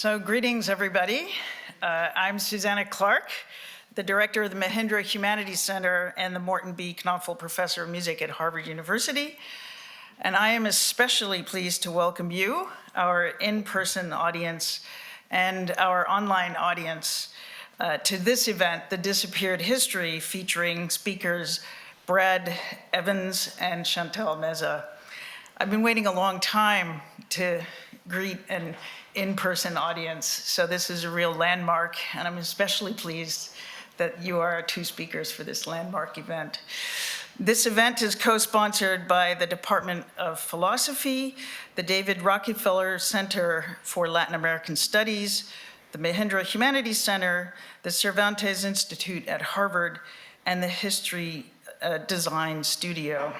So greetings, everybody. I'm Susanna Clark, the director of the Mahindra Humanities Center and the Morton B. Knopfel Professor of Music at Harvard University. And I am especially pleased to welcome you, our in-person audience, and our online audience to this event, The Disappeared History, featuring speakers Brad Evans and Chantal Meza. I've been waiting a long time to greet an in-person audience, so this is a real landmark, and I'm especially pleased that you are our two speakers for this landmark event. This event is co-sponsored by the Department of Philosophy, the David Rockefeller Center for Latin American Studies, the Mahindra Humanities Center, the Cervantes Institute at Harvard, and the History Design Studio.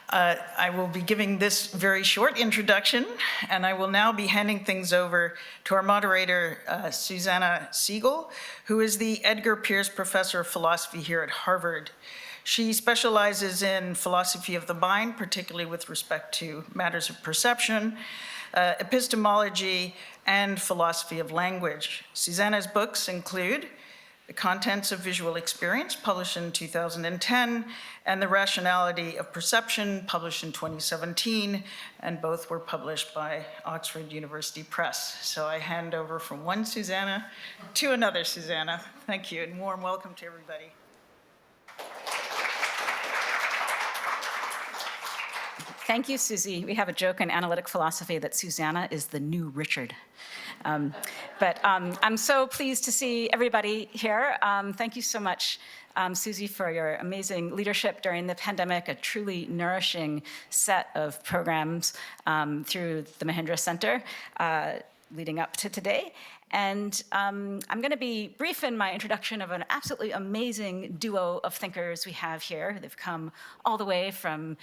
I will be giving this very short introduction, and I will now be handing things over to our moderator, Susanna Siegel, who is the Edgar Pierce Professor of Philosophy here at Harvard. She specializes in philosophy of the mind, particularly with respect to matters of perception, epistemology, and philosophy of language. Susanna's books include The Contents of Visual Experience, published in 2010, and The Rationality of Perception, published in 2017, and both were published by Oxford University Press. So I hand over from one Susanna to another Susanna. Thank you, and warm welcome to everybody. Thank you, Susie. We have a joke in analytic philosophy that Susanna is the new Richard. But I'm so pleased to see everybody here. Thank you so much, Susie, for your amazing leadership during the pandemic, a truly nourishing set of programs through the Mahindra Center leading up to today. And I'm going to be brief in my introduction of an absolutely amazing duo of thinkers we have here. They've come all the way from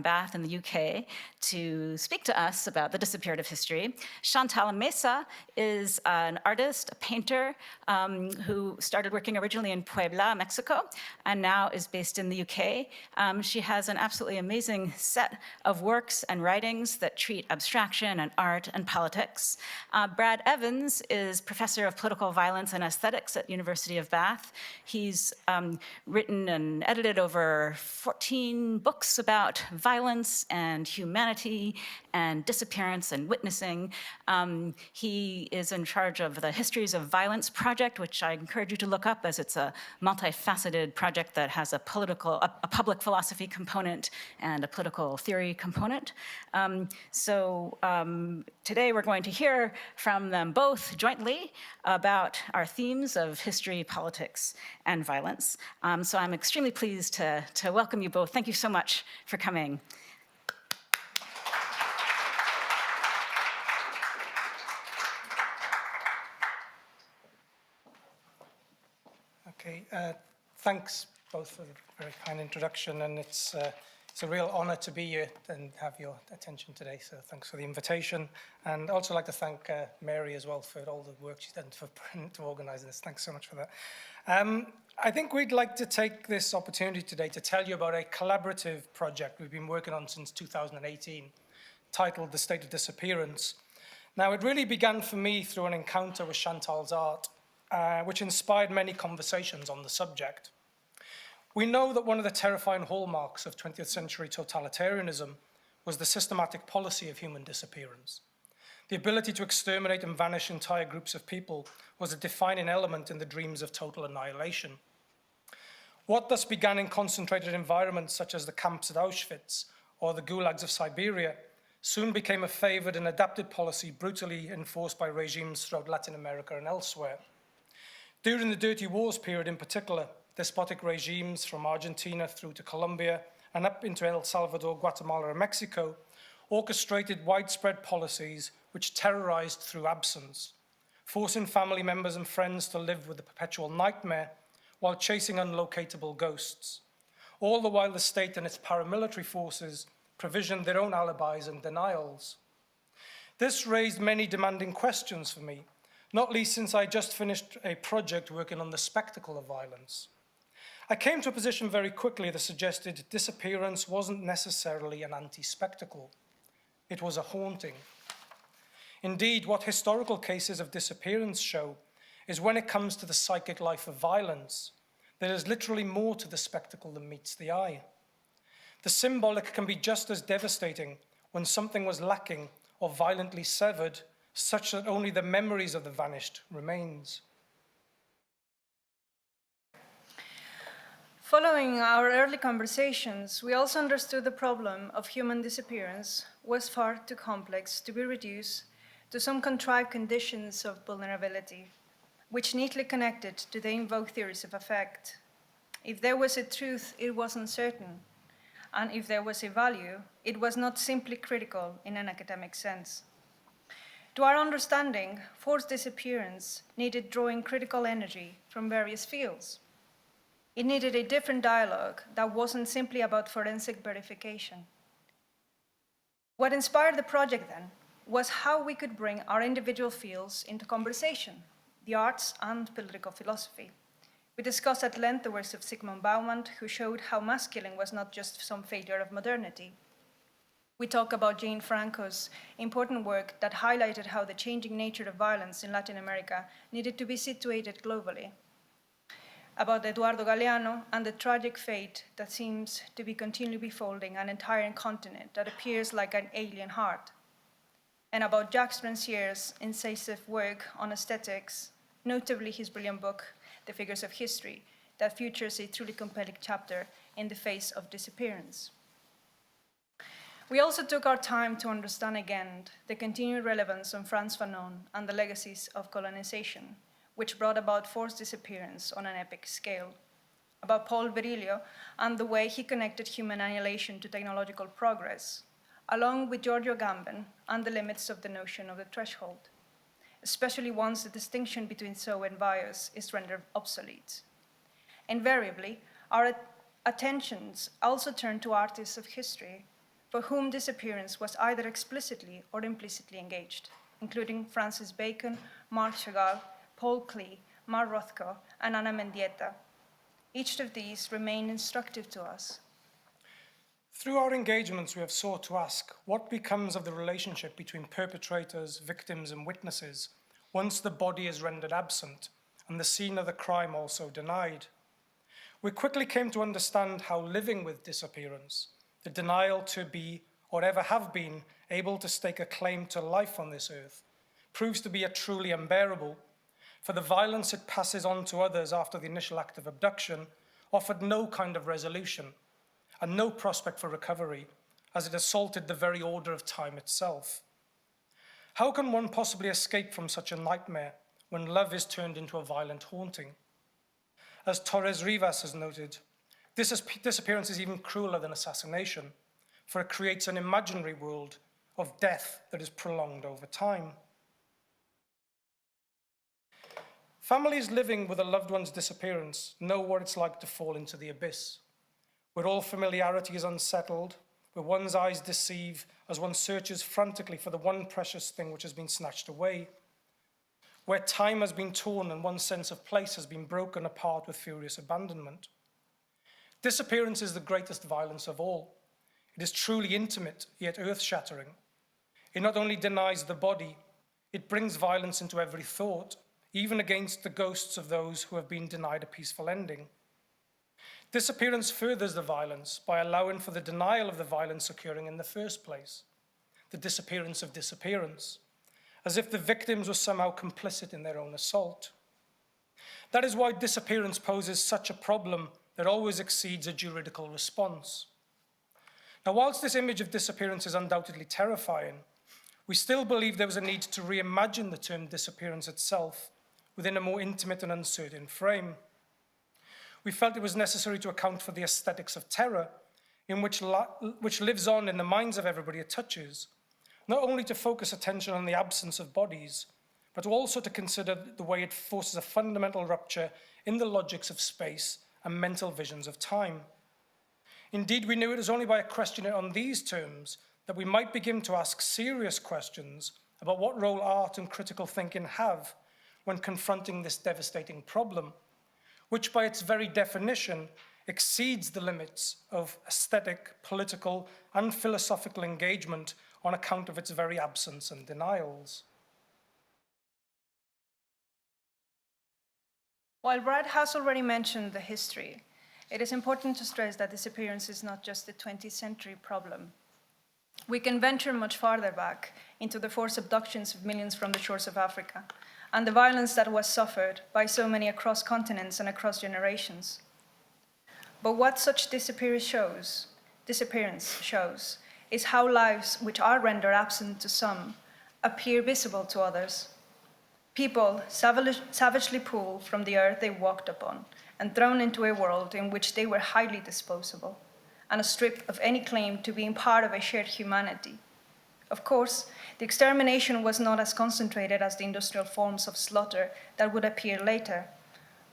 Bath in the UK to speak to us about the disappeared of history. Chantal Meza is an artist, a painter, who started working originally in Puebla, Mexico, and now is based in the UK. She has an absolutely amazing set of works and writings that treat abstraction and art and politics. Brad Evans is professor of political violence and aesthetics at University of Bath. He's written and edited over 14 books about violence and humanity and disappearance and witnessing. He is in charge of the Histories of Violence project, which I encourage you to look up, as it's a multifaceted project that has a public philosophy component and a political theory component. Today we're going to hear from them both jointly about our themes of history, politics, and violence. So I'm extremely pleased to welcome you both. Thank you so much for coming. Okay, thanks both for the very kind introduction, and it's a real honor to be here and have your attention today, so thanks for the invitation. And I'd also like to thank Mary as well for all the work she's done to organize this. Thanks so much for that. I think we'd like to take this opportunity today to tell you about a collaborative project we've been working on since 2018, titled The State of Disappearance. Now, it really began for me through an encounter with Chantal's art, which inspired many conversations on the subject. We know that one of the terrifying hallmarks of 20th century totalitarianism was the systematic policy of human disappearance. The ability to exterminate and vanish entire groups of people was a defining element in the dreams of total annihilation. What thus began in concentrated environments such as the camps at Auschwitz or the gulags of Siberia soon became a favored and adapted policy brutally enforced by regimes throughout Latin America and elsewhere. During the Dirty Wars period in particular, despotic regimes from Argentina through to Colombia and up into El Salvador, Guatemala, and Mexico orchestrated widespread policies which terrorized through absence, forcing family members and friends to live with the perpetual nightmare while chasing unlocatable ghosts. All the while the state and its paramilitary forces provisioned their own alibis and denials. This raised many demanding questions for me, not least since I just finished a project working on the spectacle of violence. I came to a position very quickly that suggested disappearance wasn't necessarily an anti-spectacle. It was a haunting. Indeed, what historical cases of disappearance show is when it comes to the psychic life of violence, there is literally more to the spectacle than meets the eye. The symbolic can be just as devastating when something was lacking or violently severed, such that only the memories of the vanished remains. Following our early conversations, we also understood the problem of human disappearance was far too complex to be reduced to some contrived conditions of vulnerability, which neatly connected to the invoked theories of affect. If there was a truth, it was uncertain, and if there was a value, it was not simply critical in an academic sense. To our understanding, forced disappearance needed drawing critical energy from various fields. It needed a different dialogue that wasn't simply about forensic verification. What inspired the project then was how we could bring our individual fields into conversation, the arts and political philosophy. We discussed at length the works of Zygmunt Bauman, who showed how masculine was not just some failure of modernity. We talked about Jane Franco's important work that highlighted how the changing nature of violence in Latin America needed to be situated globally. About Eduardo Galeano and the tragic fate that seems to be continually befalling an entire continent that appears like an alien heart. And about Jacques Ranciere's incisive work on aesthetics, notably his brilliant book, The Figures of History, that features a truly compelling chapter in the face of disappearance. We also took our time to understand again the continued relevance of Frantz Fanon and the legacies of colonization, which brought about forced disappearance on an epic scale, about Paul Virilio and the way he connected human annihilation to technological progress, along with Giorgio Agamben and the limits of the notion of the threshold, especially once the distinction between so and bias is rendered obsolete. Invariably, our attentions also turn to artists of history for whom disappearance was either explicitly or implicitly engaged, including Francis Bacon, Marc Chagall, Paul Klee, Mar Rothko, and Ana Mendieta. Each of these remain instructive to us. Through our engagements, we have sought to ask what becomes of the relationship between perpetrators, victims, and witnesses once the body is rendered absent and the scene of the crime also denied. We quickly came to understand how living with disappearance, the denial to be or ever have been able to stake a claim to life on this earth, proves to be a truly unbearable, for the violence it passes on to others after the initial act of abduction offered no kind of resolution and no prospect for recovery, as it assaulted the very order of time itself. How can one possibly escape from such a nightmare when love is turned into a violent haunting? As Torres Rivas has noted, disappearance is even crueler than assassination, for it creates an imaginary world of death that is prolonged over time. Families living with a loved one's disappearance know what it's like to fall into the abyss, where all familiarity is unsettled, where one's eyes deceive as one searches frantically for the one precious thing which has been snatched away, where time has been torn and one's sense of place has been broken apart with furious abandonment. Disappearance is the greatest violence of all. It is truly intimate, yet earth-shattering. It not only denies the body, it brings violence into every thought, even against the ghosts of those who have been denied a peaceful ending. Disappearance furthers the violence by allowing for the denial of the violence occurring in the first place, the disappearance of disappearance, as if the victims were somehow complicit in their own assault. That is why disappearance poses such a problem that always exceeds a juridical response. Now, whilst this image of disappearance is undoubtedly terrifying, we still believe there was a need to reimagine the term disappearance itself within a more intimate and uncertain frame. We felt it was necessary to account for the aesthetics of terror, which lives on in the minds of everybody it touches, not only to focus attention on the absence of bodies, but also to consider the way it forces a fundamental rupture in the logics of space and mental visions of time. Indeed, we knew it was only by questioning on these terms that we might begin to ask serious questions about what role art and critical thinking have when confronting this devastating problem, which by its very definition exceeds the limits of aesthetic, political, and philosophical engagement on account of its very absence and denials. While Brad has already mentioned the history, it is important to stress that disappearance is not just a 20th century problem. We can venture much farther back into the forced abductions of millions from the shores of Africa and the violence that was suffered by so many across continents and across generations. But what such disappearance shows is how lives which are rendered absent to some appear visible to others. People savagely pulled from the earth they walked upon and thrown into a world in which they were highly disposable and stripped of any claim to being part of a shared humanity. Of course, the extermination was not as concentrated as the industrial forms of slaughter that would appear later,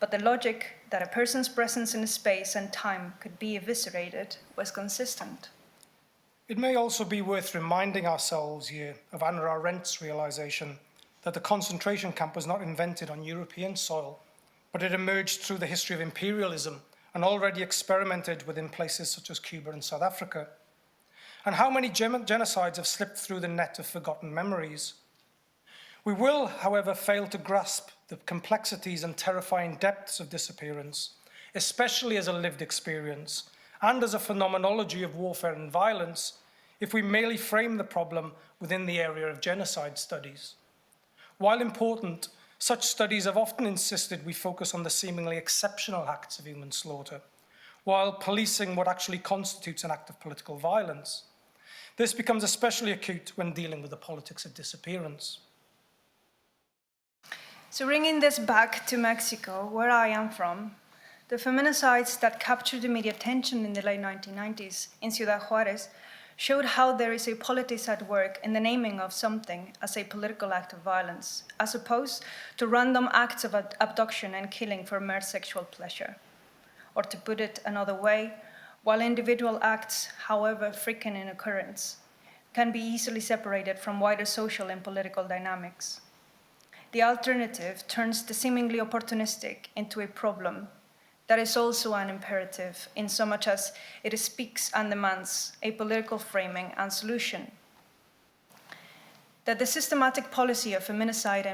but the logic that a person's presence in space and time could be eviscerated was consistent. It may also be worth reminding ourselves here of Hannah Arendt's realization that the concentration camp was not invented on European soil, but it emerged through the history of imperialism and already experimented with in places such as Cuba and South Africa. And how many genocides have slipped through the net of forgotten memories. We will, however, fail to grasp the complexities and terrifying depths of disappearance, especially as a lived experience and as a phenomenology of warfare and violence, if we merely frame the problem within the area of genocide studies. While important, such studies have often insisted we focus on the seemingly exceptional acts of human slaughter, while policing what actually constitutes an act of political violence. This becomes especially acute when dealing with the politics of disappearance. So bringing this back to Mexico, where I am from, the feminicides that captured the media attention in the late 1990s in Ciudad Juárez showed how there is a politics at work in the naming of something as a political act of violence, as opposed to random acts of abduction and killing for mere sexual pleasure. Or to put it another way, while individual acts, however frequent in occurrence, can be easily separated from wider social and political dynamics. The alternative turns the seemingly opportunistic into a problem that is also an imperative, in so much as it speaks and demands a political framing and solution. That the systematic policy of feminicide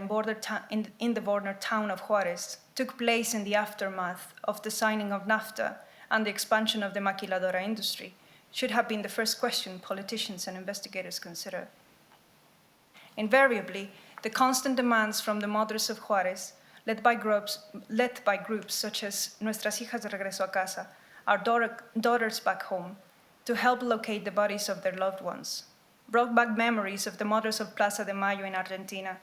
in the border town of Juárez took place in the aftermath of the signing of NAFTA and the expansion of the maquiladora industry should have been the first question politicians and investigators consider. Invariably, the constant demands from the mothers of Juárez, led by groups such as Nuestras Hijas de Regreso a Casa, our daughters back home, to help locate the bodies of their loved ones, brought back memories of the mothers of Plaza de Mayo in Argentina,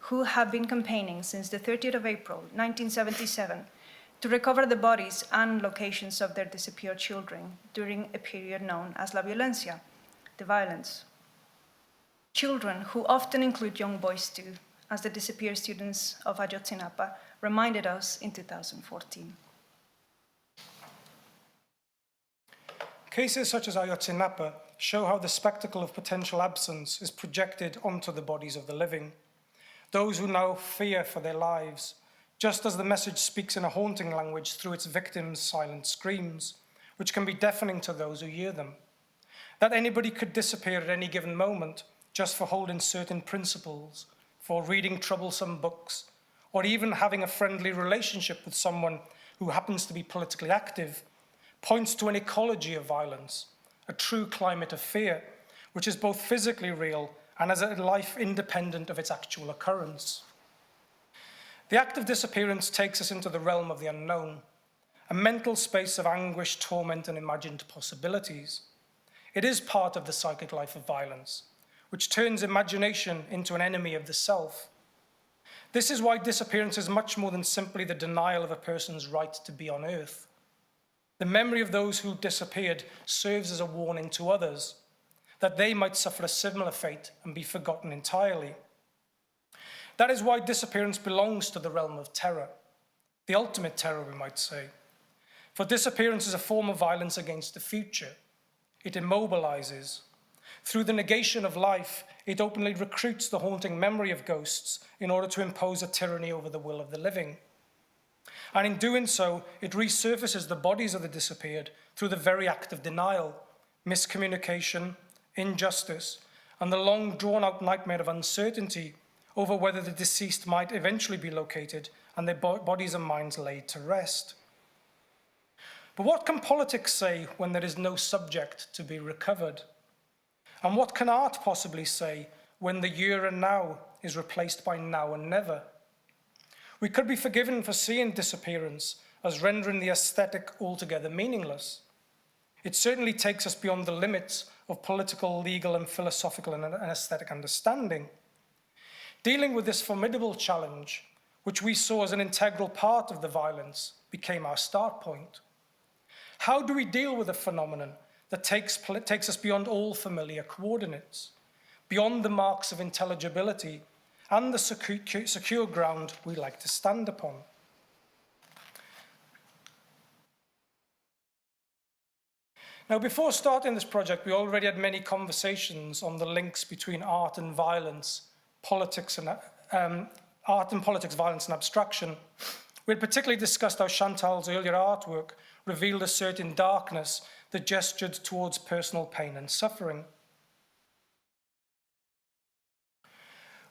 who have been campaigning since the 30th of April, 1977, to recover the bodies and locations of their disappeared children during a period known as La Violencia, the violence. Children, who often include young boys too, as the disappeared students of Ayotzinapa reminded us in 2014. Cases such as Ayotzinapa show how the spectacle of potential absence is projected onto the bodies of the living, those who now fear for their lives, just as the message speaks in a haunting language through its victims' silent screams, which can be deafening to those who hear them. That anybody could disappear at any given moment just for holding certain principles, for reading troublesome books, or even having a friendly relationship with someone who happens to be politically active, points to an ecology of violence, a true climate of fear, which is both physically real and has a life independent of its actual occurrence. The act of disappearance takes us into the realm of the unknown, a mental space of anguish, torment, and imagined possibilities. It is part of the psychic life of violence, which turns imagination into an enemy of the self. This is why disappearance is much more than simply the denial of a person's right to be on Earth. The memory of those who disappeared serves as a warning to others, that they might suffer a similar fate and be forgotten entirely. That is why disappearance belongs to the realm of terror, the ultimate terror, we might say. For disappearance is a form of violence against the future. It immobilizes. Through the negation of life, it openly recruits the haunting memory of ghosts in order to impose a tyranny over the will of the living. And in doing so, it resurfaces the bodies of the disappeared through the very act of denial, miscommunication, injustice, and the long drawn-out nightmare of uncertainty over whether the deceased might eventually be located and their bodies and minds laid to rest. But what can politics say when there is no subject to be recovered? And what can art possibly say when the here and now is replaced by now and never? We could be forgiven for seeing disappearance as rendering the aesthetic altogether meaningless. It certainly takes us beyond the limits of political, legal, and philosophical and aesthetic understanding. Dealing with this formidable challenge, which we saw as an integral part of the violence, became our start point. How do we deal with a phenomenon that takes us beyond all familiar coordinates, beyond the marks of intelligibility and the secure ground we like to stand upon? Now, before starting this project, we already had many conversations on the links between art and violence, art and politics, violence and abstraction. We had particularly discussed how Chantal's earlier artwork revealed a certain darkness that gestured towards personal pain and suffering.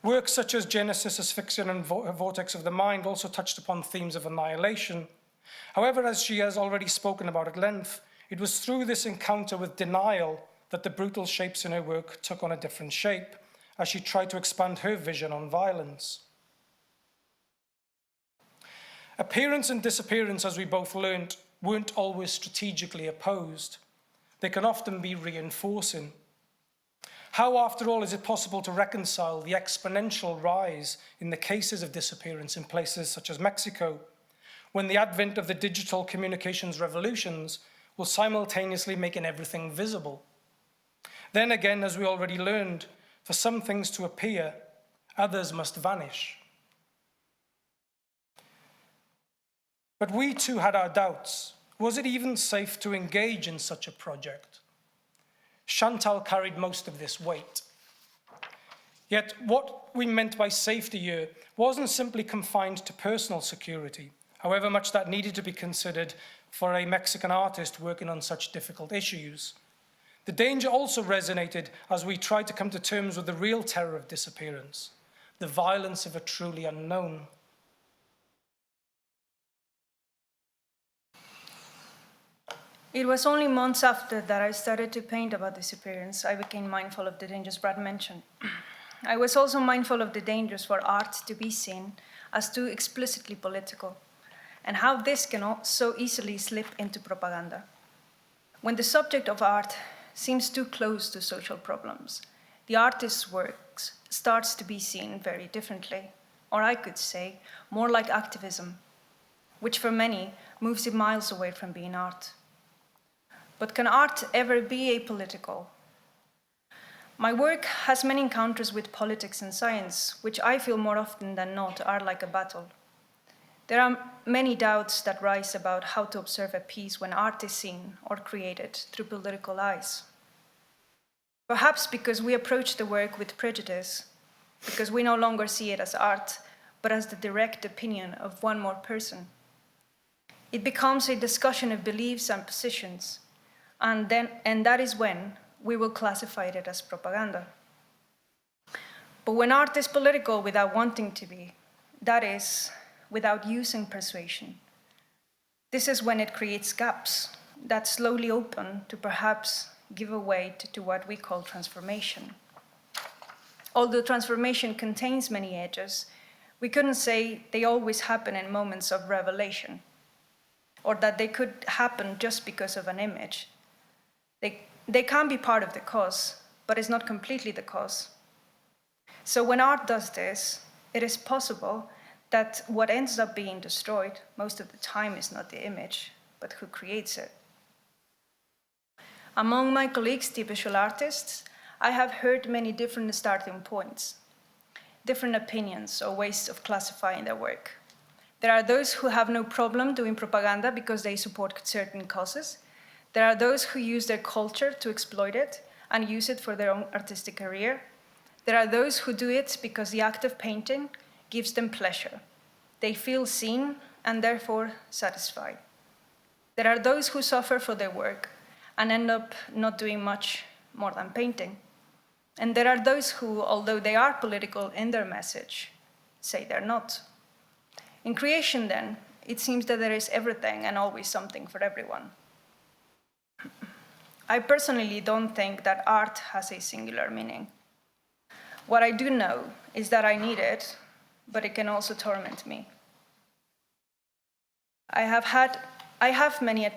Works such as Genesis, Asphyxion, and Vortex of the Mind also touched upon themes of annihilation. However, as she has already spoken about at length, it was through this encounter with denial that the brutal shapes in her work took on a different shape, as she tried to expand her vision on violence. Appearance and disappearance, as we both learned, weren't always strategically opposed. They can often be reinforcing. How, after all, is it possible to reconcile the exponential rise in the cases of disappearance in places such as Mexico, when the advent of the digital communications revolutions will simultaneously making everything visible? Then again, as we already learned, for some things to appear, others must vanish. But we too had our doubts. Was it even safe to engage in such a project? Chantal carried most of this weight. Yet what we meant by safety here wasn't simply confined to personal security, however much that needed to be considered for a Mexican artist working on such difficult issues. The danger also resonated as we tried to come to terms with the real terror of disappearance, the violence of a truly unknown. It was only months after that I started to paint about disappearance, I became mindful of the dangers Brad mentioned. I was also mindful of the dangers for art to be seen as too explicitly political, and how this can so easily slip into propaganda. When the subject of art seems too close to social problems, the artist's works starts to be seen very differently, or I could say, more like activism, which for many moves it miles away from being art. But can art ever be apolitical? My work has many encounters with politics and science, which I feel more often than not are like a battle. There are many doubts that rise about how to observe a piece when art is seen or created through political eyes. Perhaps because we approach the work with prejudice, because we no longer see it as art, but as the direct opinion of one more person. It becomes a discussion of beliefs and positions, and that is when we will classify it as propaganda. But when art is political without wanting to be, that is, without using persuasion, this is when it creates gaps that slowly open to perhaps give way to what we call transformation. Although transformation contains many edges, we couldn't say they always happen in moments of revelation, or that they could happen just because of an image. They can be part of the cause, but it's not completely the cause. So when art does this, it is possible that what ends up being destroyed most of the time is not the image, but who creates it. Among my colleagues, the visual artists, I have heard many different starting points, different opinions or ways of classifying their work. There are those who have no problem doing propaganda because they support certain causes. There are those who use their culture to exploit it and use it for their own artistic career. There are those who do it because the act of painting gives them pleasure. They feel seen and therefore satisfied. There are those who suffer for their work and end up not doing much more than painting. And there are those who, although they are political in their message, say they're not. In creation, then, it seems that there is everything and always something for everyone. I personally don't think that art has a singular meaning. What I do know is that I need it, but it can also torment me. I have made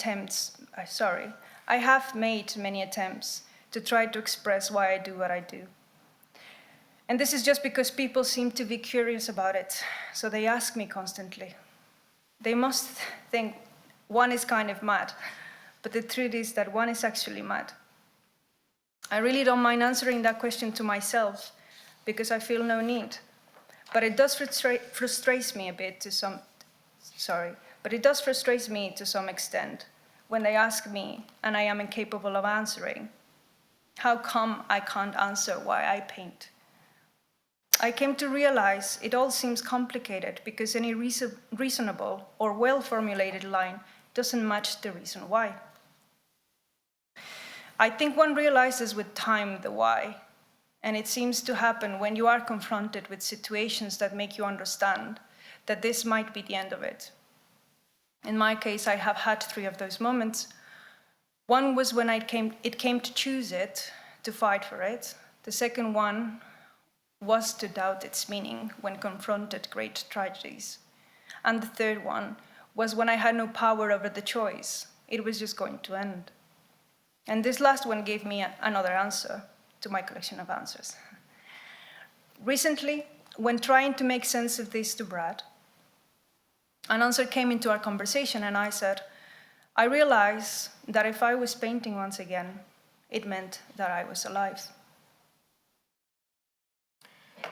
many attempts to try to express why I do what I do. And this is just because people seem to be curious about it, so they ask me constantly. They must think one is kind of mad, but the truth is that one is actually mad. I really don't mind answering that question to myself because I feel no need, but it does frustrate me to some extent when they ask me and I am incapable of answering. How come I can't answer why I paint? I came to realize it all seems complicated because any reasonable or well-formulated line doesn't match the reason why. I think one realizes with time the why, and it seems to happen when you are confronted with situations that make you understand that this might be the end of it. In my case, I have had 3 of those moments. One was when it came to choose it, to fight for it. The second one was to doubt its meaning when confronted great tragedies. And the third one was when I had no power over the choice. It was just going to end. And this last one gave me another answer to my collection of answers. Recently, when trying to make sense of this to Brad, an answer came into our conversation and I said, I realize that if I was painting once again, it meant that I was alive.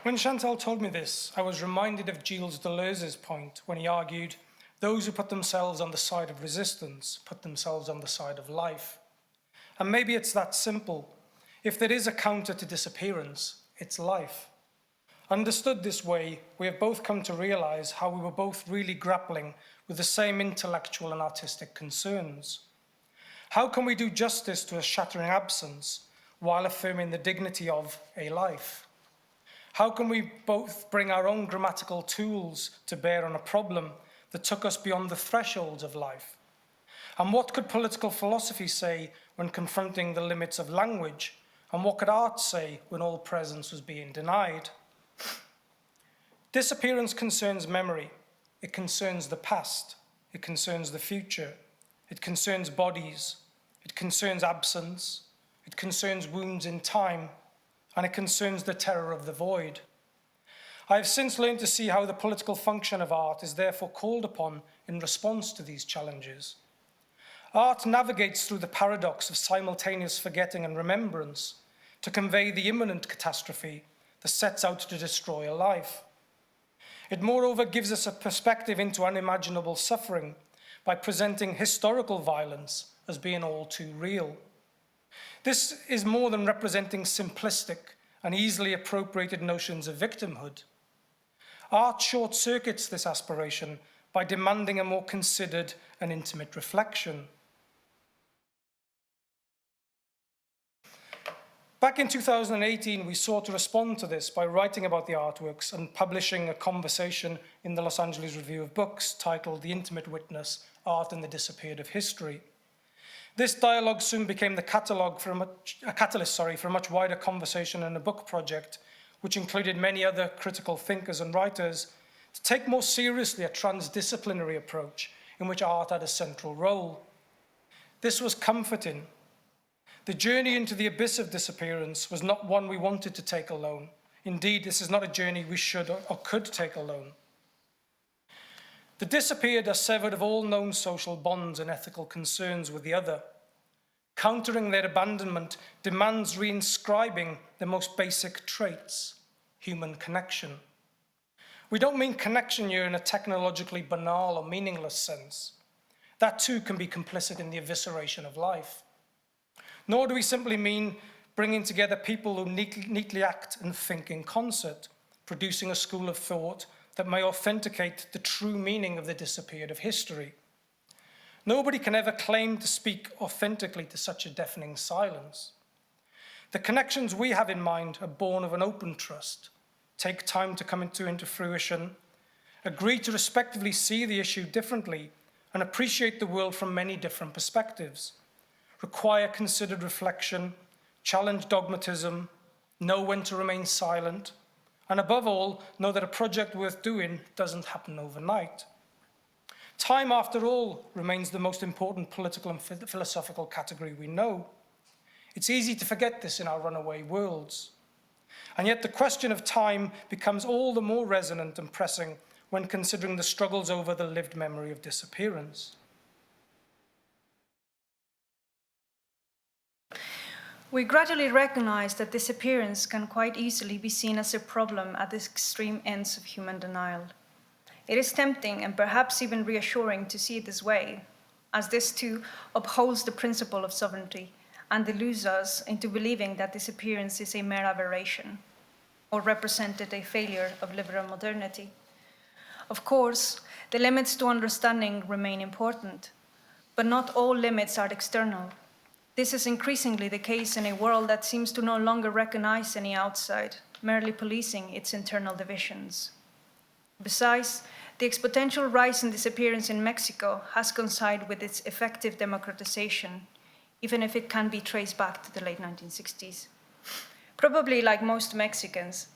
When Chantal told me this, I was reminded of Gilles Deleuze's point when he argued, those who put themselves on the side of resistance put themselves on the side of life. And maybe it's that simple. If there is a counter to disappearance, it's life. Understood this way, we have both come to realize how we were both really grappling with the same intellectual and artistic concerns. How can we do justice to a shattering absence while affirming the dignity of a life? How can we both bring our own grammatical tools to bear on a problem that took us beyond the thresholds of life? And what could political philosophy say when confronting the limits of language? And what could art say when all presence was being denied? Disappearance concerns memory. It concerns the past. It concerns the future. It concerns bodies. It concerns absence. It concerns wounds in time. And it concerns the terror of the void. I have since learned to see how the political function of art is therefore called upon in response to these challenges. Art navigates through the paradox of simultaneous forgetting and remembrance to convey the imminent catastrophe that sets out to destroy a life. It moreover gives us a perspective into unimaginable suffering by presenting historical violence as being all too real. This is more than representing simplistic and easily appropriated notions of victimhood. Art short-circuits this aspiration by demanding a more considered and intimate reflection. Back in 2018, we sought to respond to this by writing about the artworks and publishing a conversation in the Los Angeles Review of Books titled The Intimate Witness, Art and the Disappeared of History. This dialogue soon became the catalyst for a much wider conversation and a book project, which included many other critical thinkers and writers, to take more seriously a transdisciplinary approach in which art had a central role. This was comforting. The journey into the abyss of disappearance was not one we wanted to take alone. Indeed, this is not a journey we should or could take alone. The disappeared are severed of all known social bonds and ethical concerns with the other. Countering their abandonment demands reinscribing the most basic traits, human connection. We don't mean connection here in a technologically banal or meaningless sense. That too can be complicit in the evisceration of life. Nor do we simply mean bringing together people who neatly act and think in concert, producing a school of thought that may authenticate the true meaning of the disappeared of history. Nobody can ever claim to speak authentically to such a deafening silence. The connections we have in mind are born of an open trust, take time to come into fruition, agree to respectively see the issue differently and appreciate the world from many different perspectives, require considered reflection, challenge dogmatism, know when to remain silent, and above all, know that a project worth doing doesn't happen overnight. Time, after all, remains the most important political and philosophical category we know. It's easy to forget this in our runaway worlds. And yet the question of time becomes all the more resonant and pressing when considering the struggles over the lived memory of disappearance. We gradually recognize that disappearance can quite easily be seen as a problem at the extreme ends of human denial. It is tempting and perhaps even reassuring to see it this way, as this too upholds the principle of sovereignty and deludes us into believing that disappearance is a mere aberration or represented a failure of liberal modernity. Of course, the limits to understanding remain important, but not all limits are external. This is increasingly the case in a world that seems to no longer recognize any outside, merely policing its internal divisions. Besides, the exponential rise in disappearance in Mexico has coincided with its effective democratization, even if it can be traced back to the late 1960s. Probably like most Mexicans,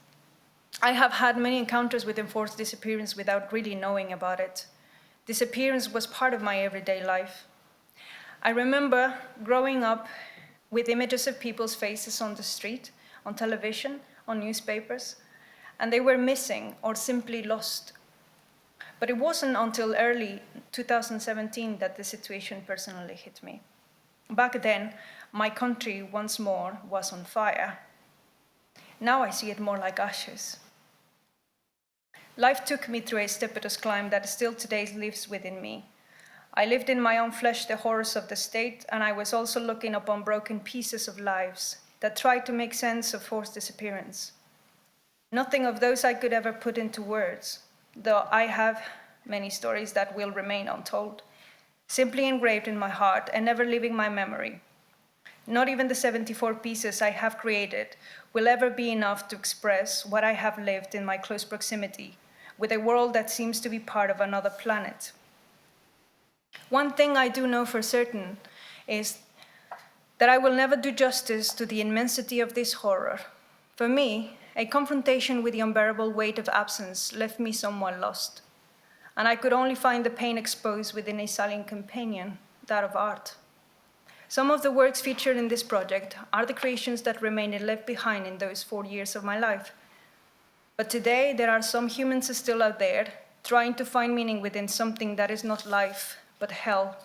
I have had many encounters with enforced disappearance without really knowing about it. Disappearance was part of my everyday life. I remember growing up with images of people's faces on the street, on television, on newspapers, and they were missing or simply lost. But it wasn't until early 2017 that the situation personally hit me. Back then, my country once more was on fire. Now I see it more like ashes. Life took me through a stepidous climb that still today lives within me. I lived in my own flesh the horrors of the state, and I was also looking upon broken pieces of lives that tried to make sense of forced disappearance. Nothing of those I could ever put into words, though I have many stories that will remain untold, simply engraved in my heart and never leaving my memory. Not even the 74 pieces I have created will ever be enough to express what I have lived in my close proximity with a world that seems to be part of another planet. One thing I do know for certain is that I will never do justice to the immensity of this horror. For me, a confrontation with the unbearable weight of absence left me somewhat lost, and I could only find the pain exposed within a silent companion, that of art. Some of the works featured in this project are the creations that remained and left behind in those 4 years of my life. But today, there are some humans still out there trying to find meaning within something that is not life, but hell.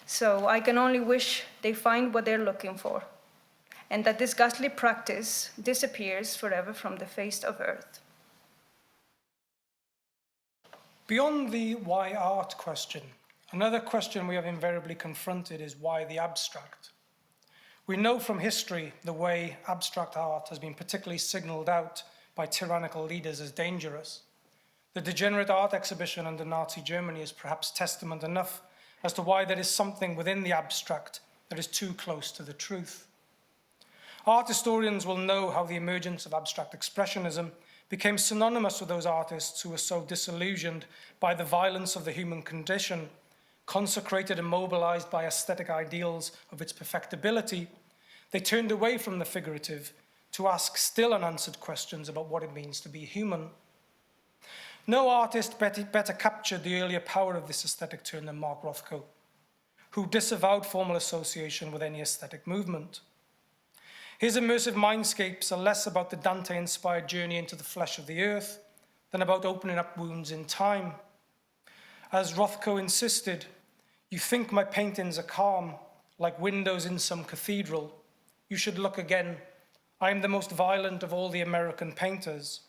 So I can only wish they find what they're looking for, and that this ghastly practice disappears forever from the face of earth. Beyond the why art question, another question we have invariably confronted is why the abstract? We know from history the way abstract art has been particularly signaled out by tyrannical leaders as dangerous. The degenerate art exhibition under Nazi Germany is perhaps testament enough as to why there is something within the abstract that is too close to the truth. Art historians will know how the emergence of abstract expressionism became synonymous with those artists who were so disillusioned by the violence of the human condition, consecrated and mobilized by aesthetic ideals of its perfectibility, they turned away from the figurative to ask still unanswered questions about what it means to be human. No artist better captured the earlier power of this aesthetic turn than Mark Rothko, who disavowed formal association with any aesthetic movement. His immersive mindscapes are less about the Dante-inspired journey into the flesh of the earth than about opening up wounds in time. As Rothko insisted, "You think my paintings are calm, like windows in some cathedral. You should look again. I am the most violent of all the American painters.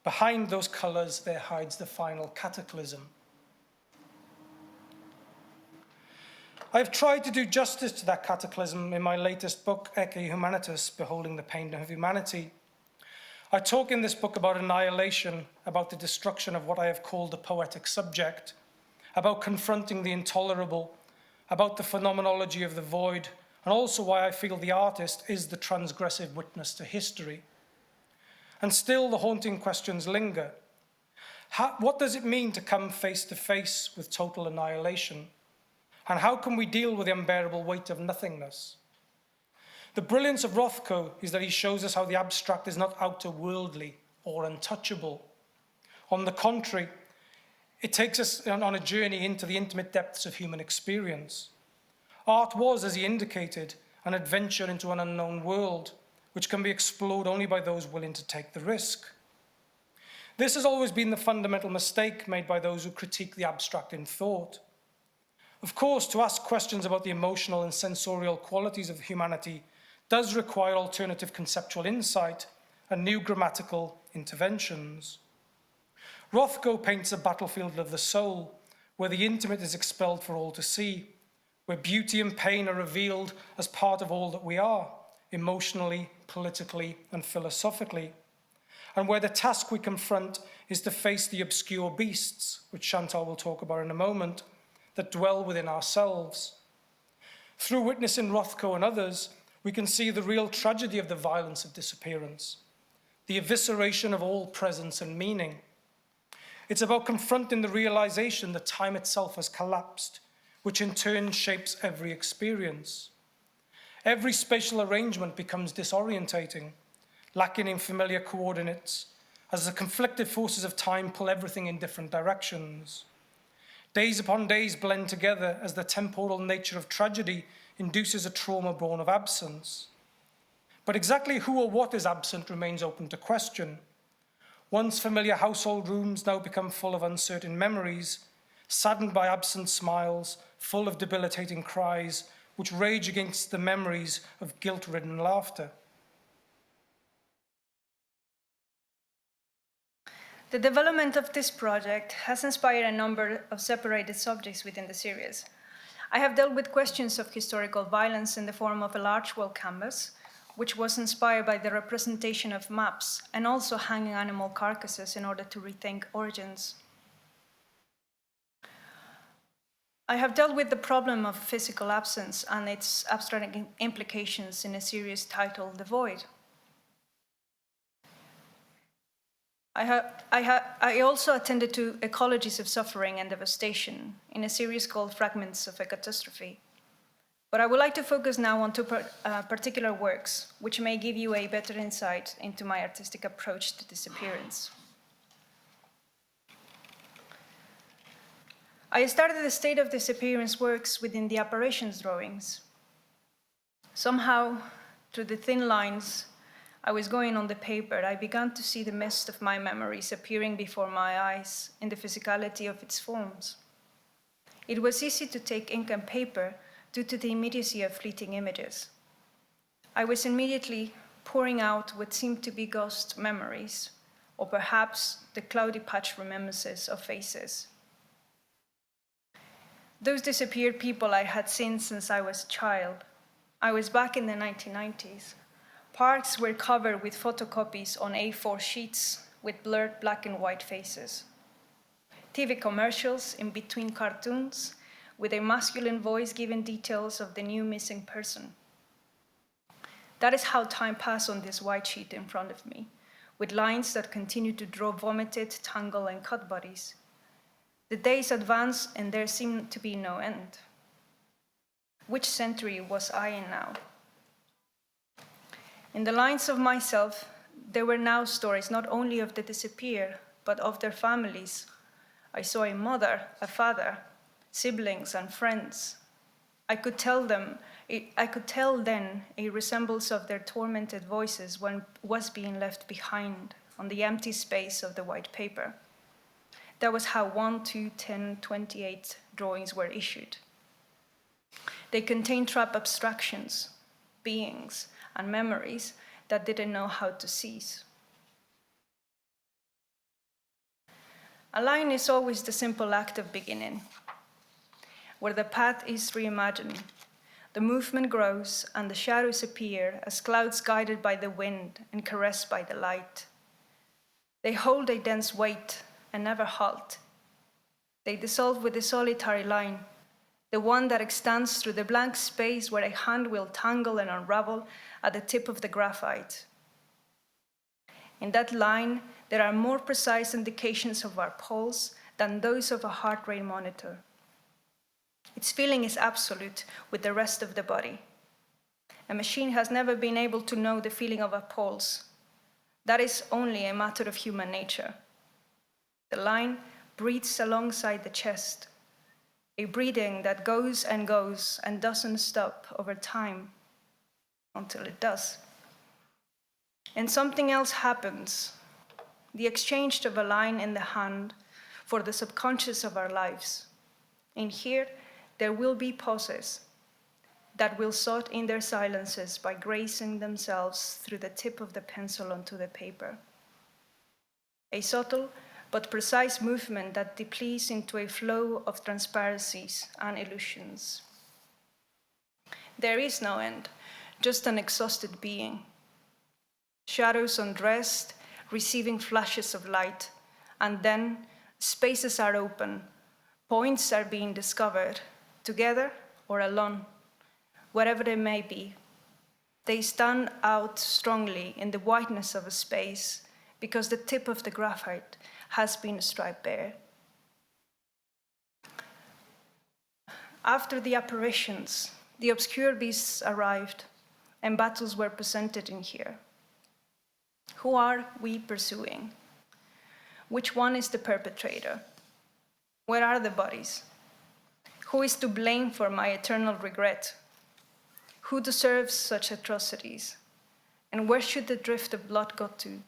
Behind those colors, there hides the final cataclysm." I have tried to do justice to that cataclysm in my latest book, Ecce Humanitas, Beholding the Pain of Humanity. I talk in this book about annihilation, about the destruction of what I have called the poetic subject, about confronting the intolerable, about the phenomenology of the void, and also why I feel the artist is the transgressive witness to history. And still the haunting questions linger. What does it mean to come face to face with total annihilation? And how can we deal with the unbearable weight of nothingness? The brilliance of Rothko is that he shows us how the abstract is not outer-worldly or untouchable. On the contrary, it takes us on a journey into the intimate depths of human experience. Art was, as he indicated, an adventure into an unknown world, which can be explored only by those willing to take the risk. This has always been the fundamental mistake made by those who critique the abstract in thought. Of course, to ask questions about the emotional and sensorial qualities of humanity does require alternative conceptual insight and new grammatical interventions. Rothko paints a battlefield of the soul, where the intimate is expelled for all to see, where beauty and pain are revealed as part of all that we are, emotionally, politically, and philosophically, and where the task we confront is to face the obscure beasts, which Chantal will talk about in a moment, that dwell within ourselves. Through witnessing Rothko and others, we can see the real tragedy of the violence of disappearance, the evisceration of all presence and meaning. It's about confronting the realization that time itself has collapsed, which in turn shapes every experience. Every spatial arrangement becomes disorientating, lacking in familiar coordinates, as the conflicted forces of time pull everything in different directions. Days upon days blend together as the temporal nature of tragedy induces a trauma born of absence. But exactly who or what is absent remains open to question. Once familiar household rooms now become full of uncertain memories, saddened by absent smiles, full of debilitating cries, which rage against the memories of guilt-ridden laughter. The development of this project has inspired a number of separated subjects within the series. I have dealt with questions of historical violence in the form of a large wall canvas, which was inspired by the representation of maps and also hanging animal carcasses in order to rethink origins. I have dealt with the problem of physical absence and its abstract implications in a series titled The Void. I also attended to ecologies of suffering and devastation in a series called Fragments of a Catastrophe. But I would like to focus now on two particular works, which may give you a better insight into my artistic approach to disappearance. I started the State of Disappearance works within the apparitions drawings. Somehow, through the thin lines I was going on the paper, I began to see the mist of my memories appearing before my eyes in the physicality of its forms. It was easy to take ink and paper due to the immediacy of fleeting images. I was immediately pouring out what seemed to be ghost memories, or perhaps the cloudy patch remembrances of faces. Those disappeared people I had seen since I was a child. I was back in the 1990s. Parks were covered with photocopies on A4 sheets with blurred black and white faces. TV commercials in between cartoons with a masculine voice giving details of the new missing person. That is how time passed on this white sheet in front of me, with lines that continued to draw vomited, tangled, and cut bodies. The days advanced and there seemed to be no end. Which century was I in now? In the lines of myself, there were now stories not only of the disappeared, but of their families. I saw a mother, a father, siblings, and friends. I could tell then a resemblance of their tormented voices was being left behind on the empty space of the white paper. That was how 1, 2, 10, 28 drawings were issued. They contained trapped abstractions, beings, and memories that didn't know how to cease. A line is always the simple act of beginning, where the path is reimagined. The movement grows and the shadows appear as clouds guided by the wind and caressed by the light. They hold a dense weight and never halt. They dissolve with a solitary line, the one that extends through the blank space where a hand will tangle and unravel at the tip of the graphite. In that line, there are more precise indications of our pulse than those of a heart rate monitor. Its feeling is absolute with the rest of the body. A machine has never been able to know the feeling of a pulse. That is only a matter of human nature. The line breathes alongside the chest, a breathing that goes and doesn't stop over time until it does. And something else happens, the exchange of a line in the hand for the subconscious of our lives. In here, there will be pauses that will sort in their silences by grazing themselves through the tip of the pencil onto the paper. A subtle but precise movement that depletes into a flow of transparencies and illusions. There is no end, just an exhausted being. Shadows undressed, receiving flashes of light, and then spaces are open, points are being discovered, together or alone, wherever they may be. They stand out strongly in the whiteness of a space because the tip of the graphite has been stripped bare. After the apparitions, the obscure beasts arrived and battles were presented in here. Who are we pursuing? Which one is the perpetrator? Where are the bodies? Who is to blame for my eternal regret? Who deserves such atrocities? And where should the drift of blood go to?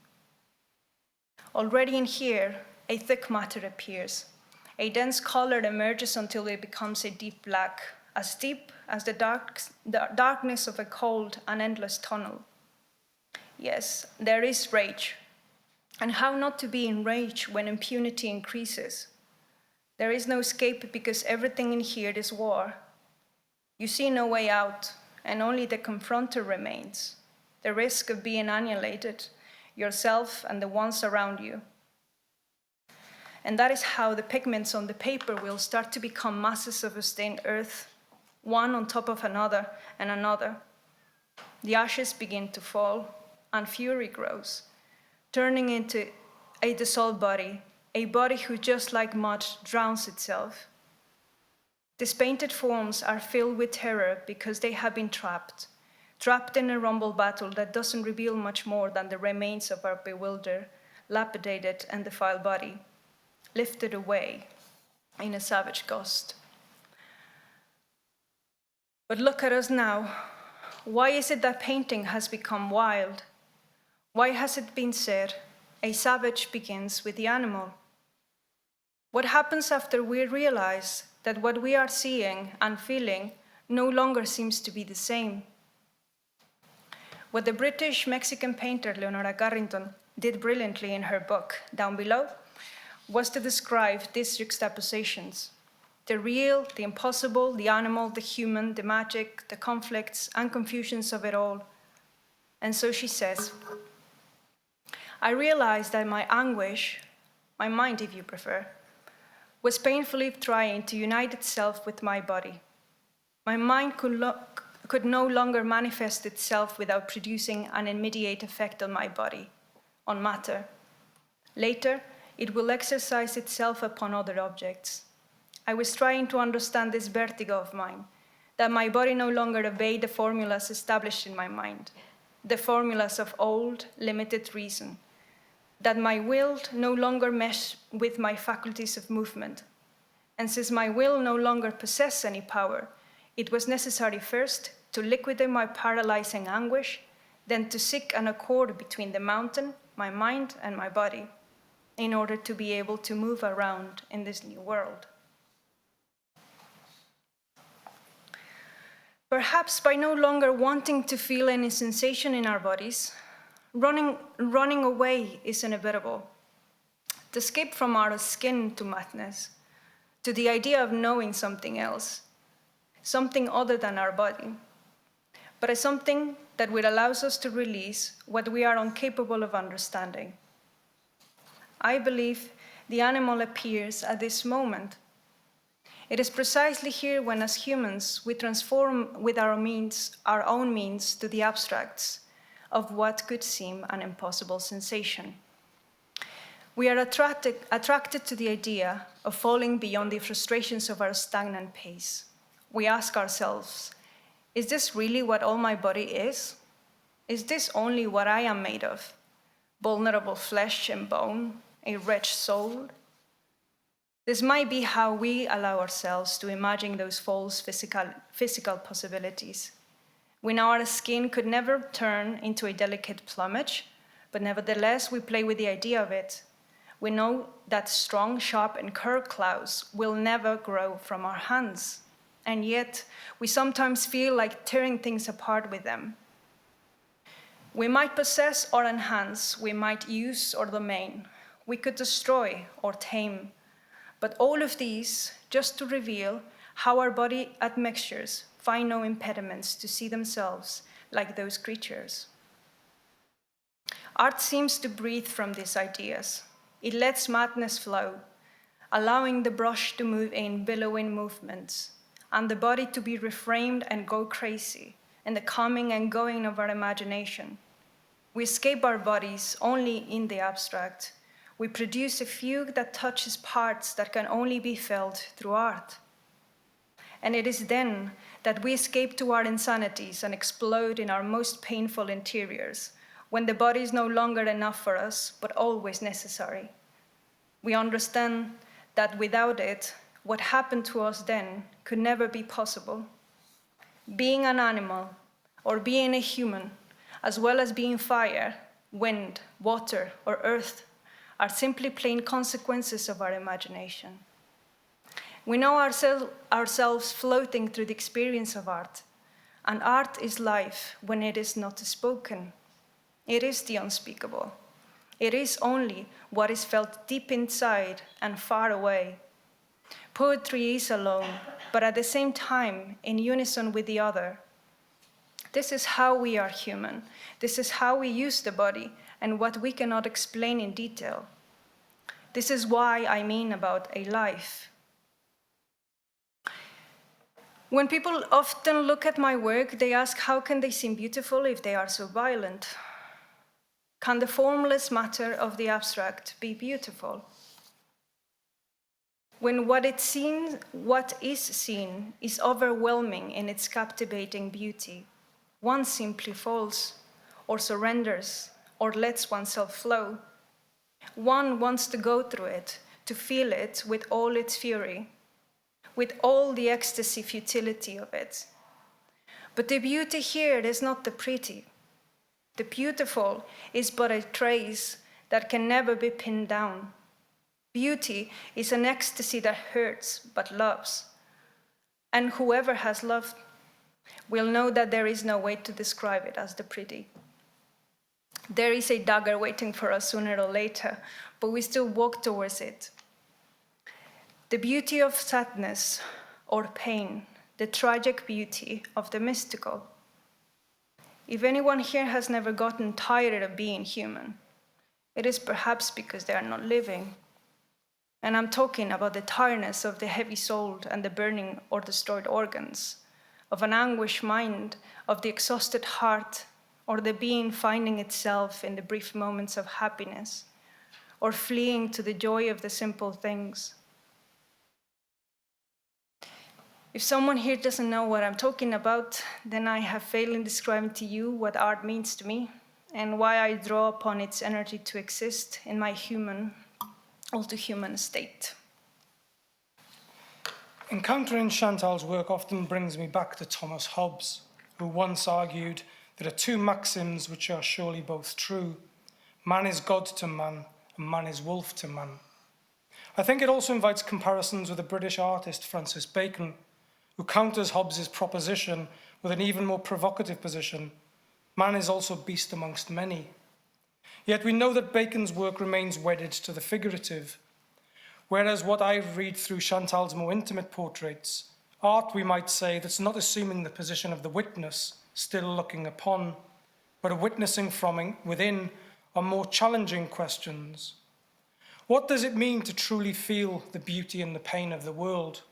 Already in here, a thick matter appears. A dense color emerges until it becomes a deep black, as deep as the darkness of a cold and endless tunnel. Yes, there is rage. And how not to be enraged when impunity increases? There is no escape because everything in here is war. You see no way out, and only the confronter remains. The risk of being annihilated, yourself and the ones around you. And that is how the pigments on the paper will start to become masses of a stained earth, one on top of another and another. The ashes begin to fall, and fury grows, turning into a dissolved body, a body who, just like mud, drowns itself. These painted forms are filled with terror because they have been trapped in a rumble battle that doesn't reveal much more than the remains of our bewildered, lapidated, and defiled body, lifted away in a savage gust. But look at us now. Why is it that painting has become wild? Why has it been said, a savage begins with the animal? What happens after we realize that what we are seeing and feeling no longer seems to be the same? What the British-Mexican painter Leonora Carrington did brilliantly in her book, Down Below, was to describe these juxtapositions: the real, the impossible, the animal, the human, the magic, the conflicts and confusions of it all. And so she says, I realized that my anguish, my mind if you prefer, was painfully trying to unite itself with my body. My mind could no longer manifest itself without producing an immediate effect on my body, on matter. Later, it will exercise itself upon other objects. I was trying to understand this vertigo of mine, that my body no longer obeyed the formulas established in my mind, the formulas of old, limited reason, that my will no longer meshed with my faculties of movement. And since my will no longer possessed any power, it was necessary first to liquidate my paralyzing anguish, then to seek an accord between the mountain, my mind, and my body, in order to be able to move around in this new world. Perhaps by no longer wanting to feel any sensation in our bodies, running away is inevitable. To escape from our skin to madness, to the idea of knowing something else, something other than our body, but as something that will allow us to release what we are incapable of understanding. I believe the animal appears at this moment. It is precisely here when, as humans, we transform with our own means to the abstracts of what could seem an impossible sensation. We are attracted to the idea of falling beyond the frustrations of our stagnant pace. We ask ourselves, is this really what all my body is? Is this only what I am made of? Vulnerable flesh and bone, a wretched soul? This might be how we allow ourselves to imagine those false physical possibilities. We know our skin could never turn into a delicate plumage, but nevertheless we play with the idea of it. We know that strong, sharp, and curved claws will never grow from our hands, and yet we sometimes feel like tearing things apart with them. We might possess or enhance, we might use or domain, we could destroy or tame, but all of these just to reveal how our body admixtures find no impediments to see themselves like those creatures. Art seems to breathe from these ideas. It lets madness flow, allowing the brush to move in billowing movements, and the body to be reframed and go crazy in the coming and going of our imagination. We escape our bodies only in the abstract. We produce a fugue that touches parts that can only be felt through art. And it is then that we escape to our insanities and explode in our most painful interiors, when the body is no longer enough for us, but always necessary. We understand that without it, what happened to us then could never be possible. Being an animal, or being a human, as well as being fire, wind, water, or earth, are simply plain consequences of our imagination. We know ourselves floating through the experience of art, and art is life when it is not spoken. It is the unspeakable. It is only what is felt deep inside and far away. Poetry is alone, but at the same time in unison with the other. This is how we are human. This is how we use the body and what we cannot explain in detail. This is why I mean about a life. When people often look at my work, they ask how can they seem beautiful if they are so violent? Can the formless matter of the abstract be beautiful? When what is seen is overwhelming in its captivating beauty, one simply falls, or surrenders, or lets oneself flow. One wants to go through it, to feel it with all its fury, with all the ecstasy futility of it. But the beauty here is not the pretty. The beautiful is but a trace that can never be pinned down. Beauty is an ecstasy that hurts but loves. And whoever has loved will know that there is no way to describe it as the pretty. There is a dagger waiting for us sooner or later, but we still walk towards it. The beauty of sadness or pain, the tragic beauty of the mystical. If anyone here has never gotten tired of being human, it is perhaps because they are not living. And I'm talking about the tiredness of the heavy-souled and the burning or destroyed organs, of an anguished mind, of the exhausted heart, or the being finding itself in the brief moments of happiness, or fleeing to the joy of the simple things. If someone here doesn't know what I'm talking about, then I have failed in describing to you what art means to me and why I draw upon its energy to exist in my human, all too human state. Encountering Chantal's work often brings me back to Thomas Hobbes, who once argued there are two maxims which are surely both true. Man is God to man, and man is wolf to man. I think it also invites comparisons with the British artist Francis Bacon, who counters Hobbes' proposition with an even more provocative position. Man is also beast amongst many. Yet we know that Bacon's work remains wedded to the figurative, whereas what I read through Chantal's more intimate portraits, art, we might say, that's not assuming the position of the witness, still looking upon, but a witnessing from within are more challenging questions. What does it mean to truly feel the beauty and the pain of the world?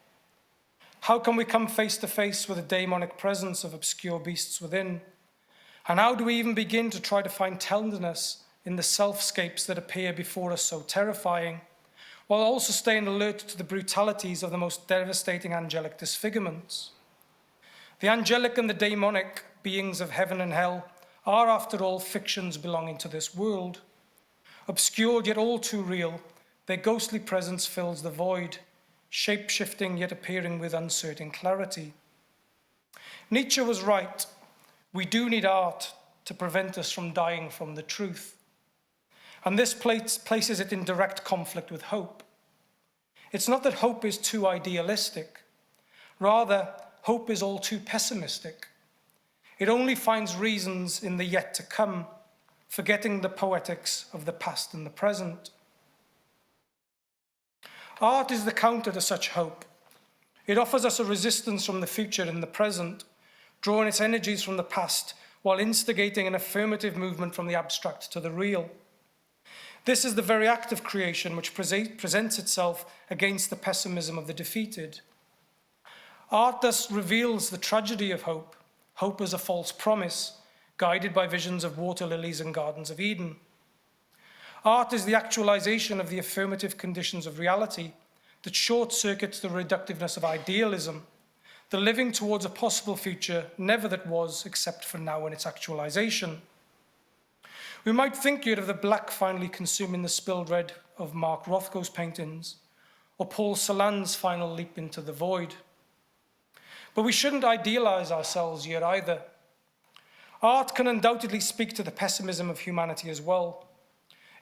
How can we come face to face with the daemonic presence of obscure beasts within? And how do we even begin to try to find tenderness in the selfscapes that appear before us so terrifying, while also staying alert to the brutalities of the most devastating angelic disfigurements. The angelic and the demonic beings of heaven and hell are, after all, fictions belonging to this world. Obscured yet all too real, their ghostly presence fills the void, shape-shifting yet appearing with uncertain clarity. Nietzsche was right. We do need art to prevent us from dying from the truth. And this places it in direct conflict with hope. It's not that hope is too idealistic. Rather, hope is all too pessimistic. It only finds reasons in the yet to come, forgetting the poetics of the past and the present. Art is the counter to such hope. It offers us a resistance from the future in the present, drawing its energies from the past while instigating an affirmative movement from the abstract to the real. This is the very act of creation which presents itself against the pessimism of the defeated. Art thus reveals the tragedy of hope, hope as a false promise, guided by visions of water lilies and gardens of Eden. Art is the actualization of the affirmative conditions of reality that short-circuits the reductiveness of idealism, the living towards a possible future never that was except for now in its actualization. We might think yet of the black finally consuming the spilled red of Mark Rothko's paintings, or Paul Celan's final leap into the void. But we shouldn't idealize ourselves yet either. Art can undoubtedly speak to the pessimism of humanity as well.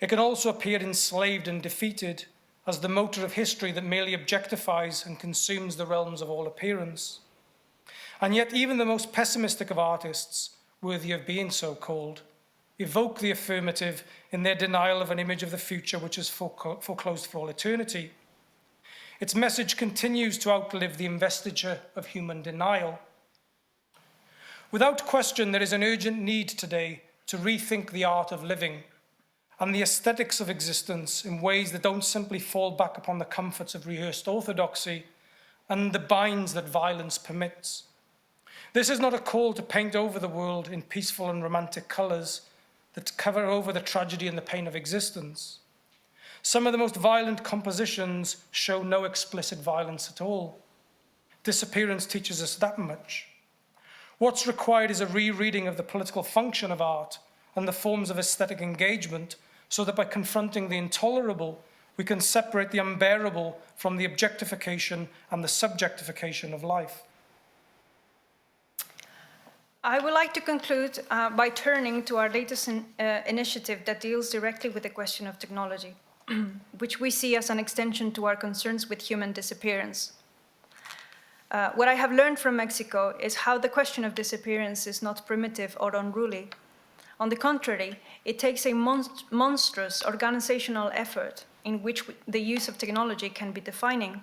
It can also appear enslaved and defeated as the motor of history that merely objectifies and consumes the realms of all appearance. And yet even the most pessimistic of artists, worthy of being so called, evoke the affirmative in their denial of an image of the future which is foreclosed for all eternity. Its message continues to outlive the investiture of human denial. Without question, there is an urgent need today to rethink the art of living and the aesthetics of existence in ways that don't simply fall back upon the comforts of rehearsed orthodoxy and the binds that violence permits. This is not a call to paint over the world in peaceful and romantic colours that cover over the tragedy and the pain of existence. Some of the most violent compositions show no explicit violence at all. Disappearance teaches us that much. What's required is a rereading of the political function of art and the forms of aesthetic engagement, so that by confronting the intolerable, we can separate the unbearable from the objectification and the subjectification of life. I would like to conclude by turning to our latest initiative that deals directly with the question of technology, which we see as an extension to our concerns with human disappearance. What I have learned from Mexico is how the question of disappearance is not primitive or unruly. On the contrary, it takes a monstrous organizational effort in which the use of technology can be defining.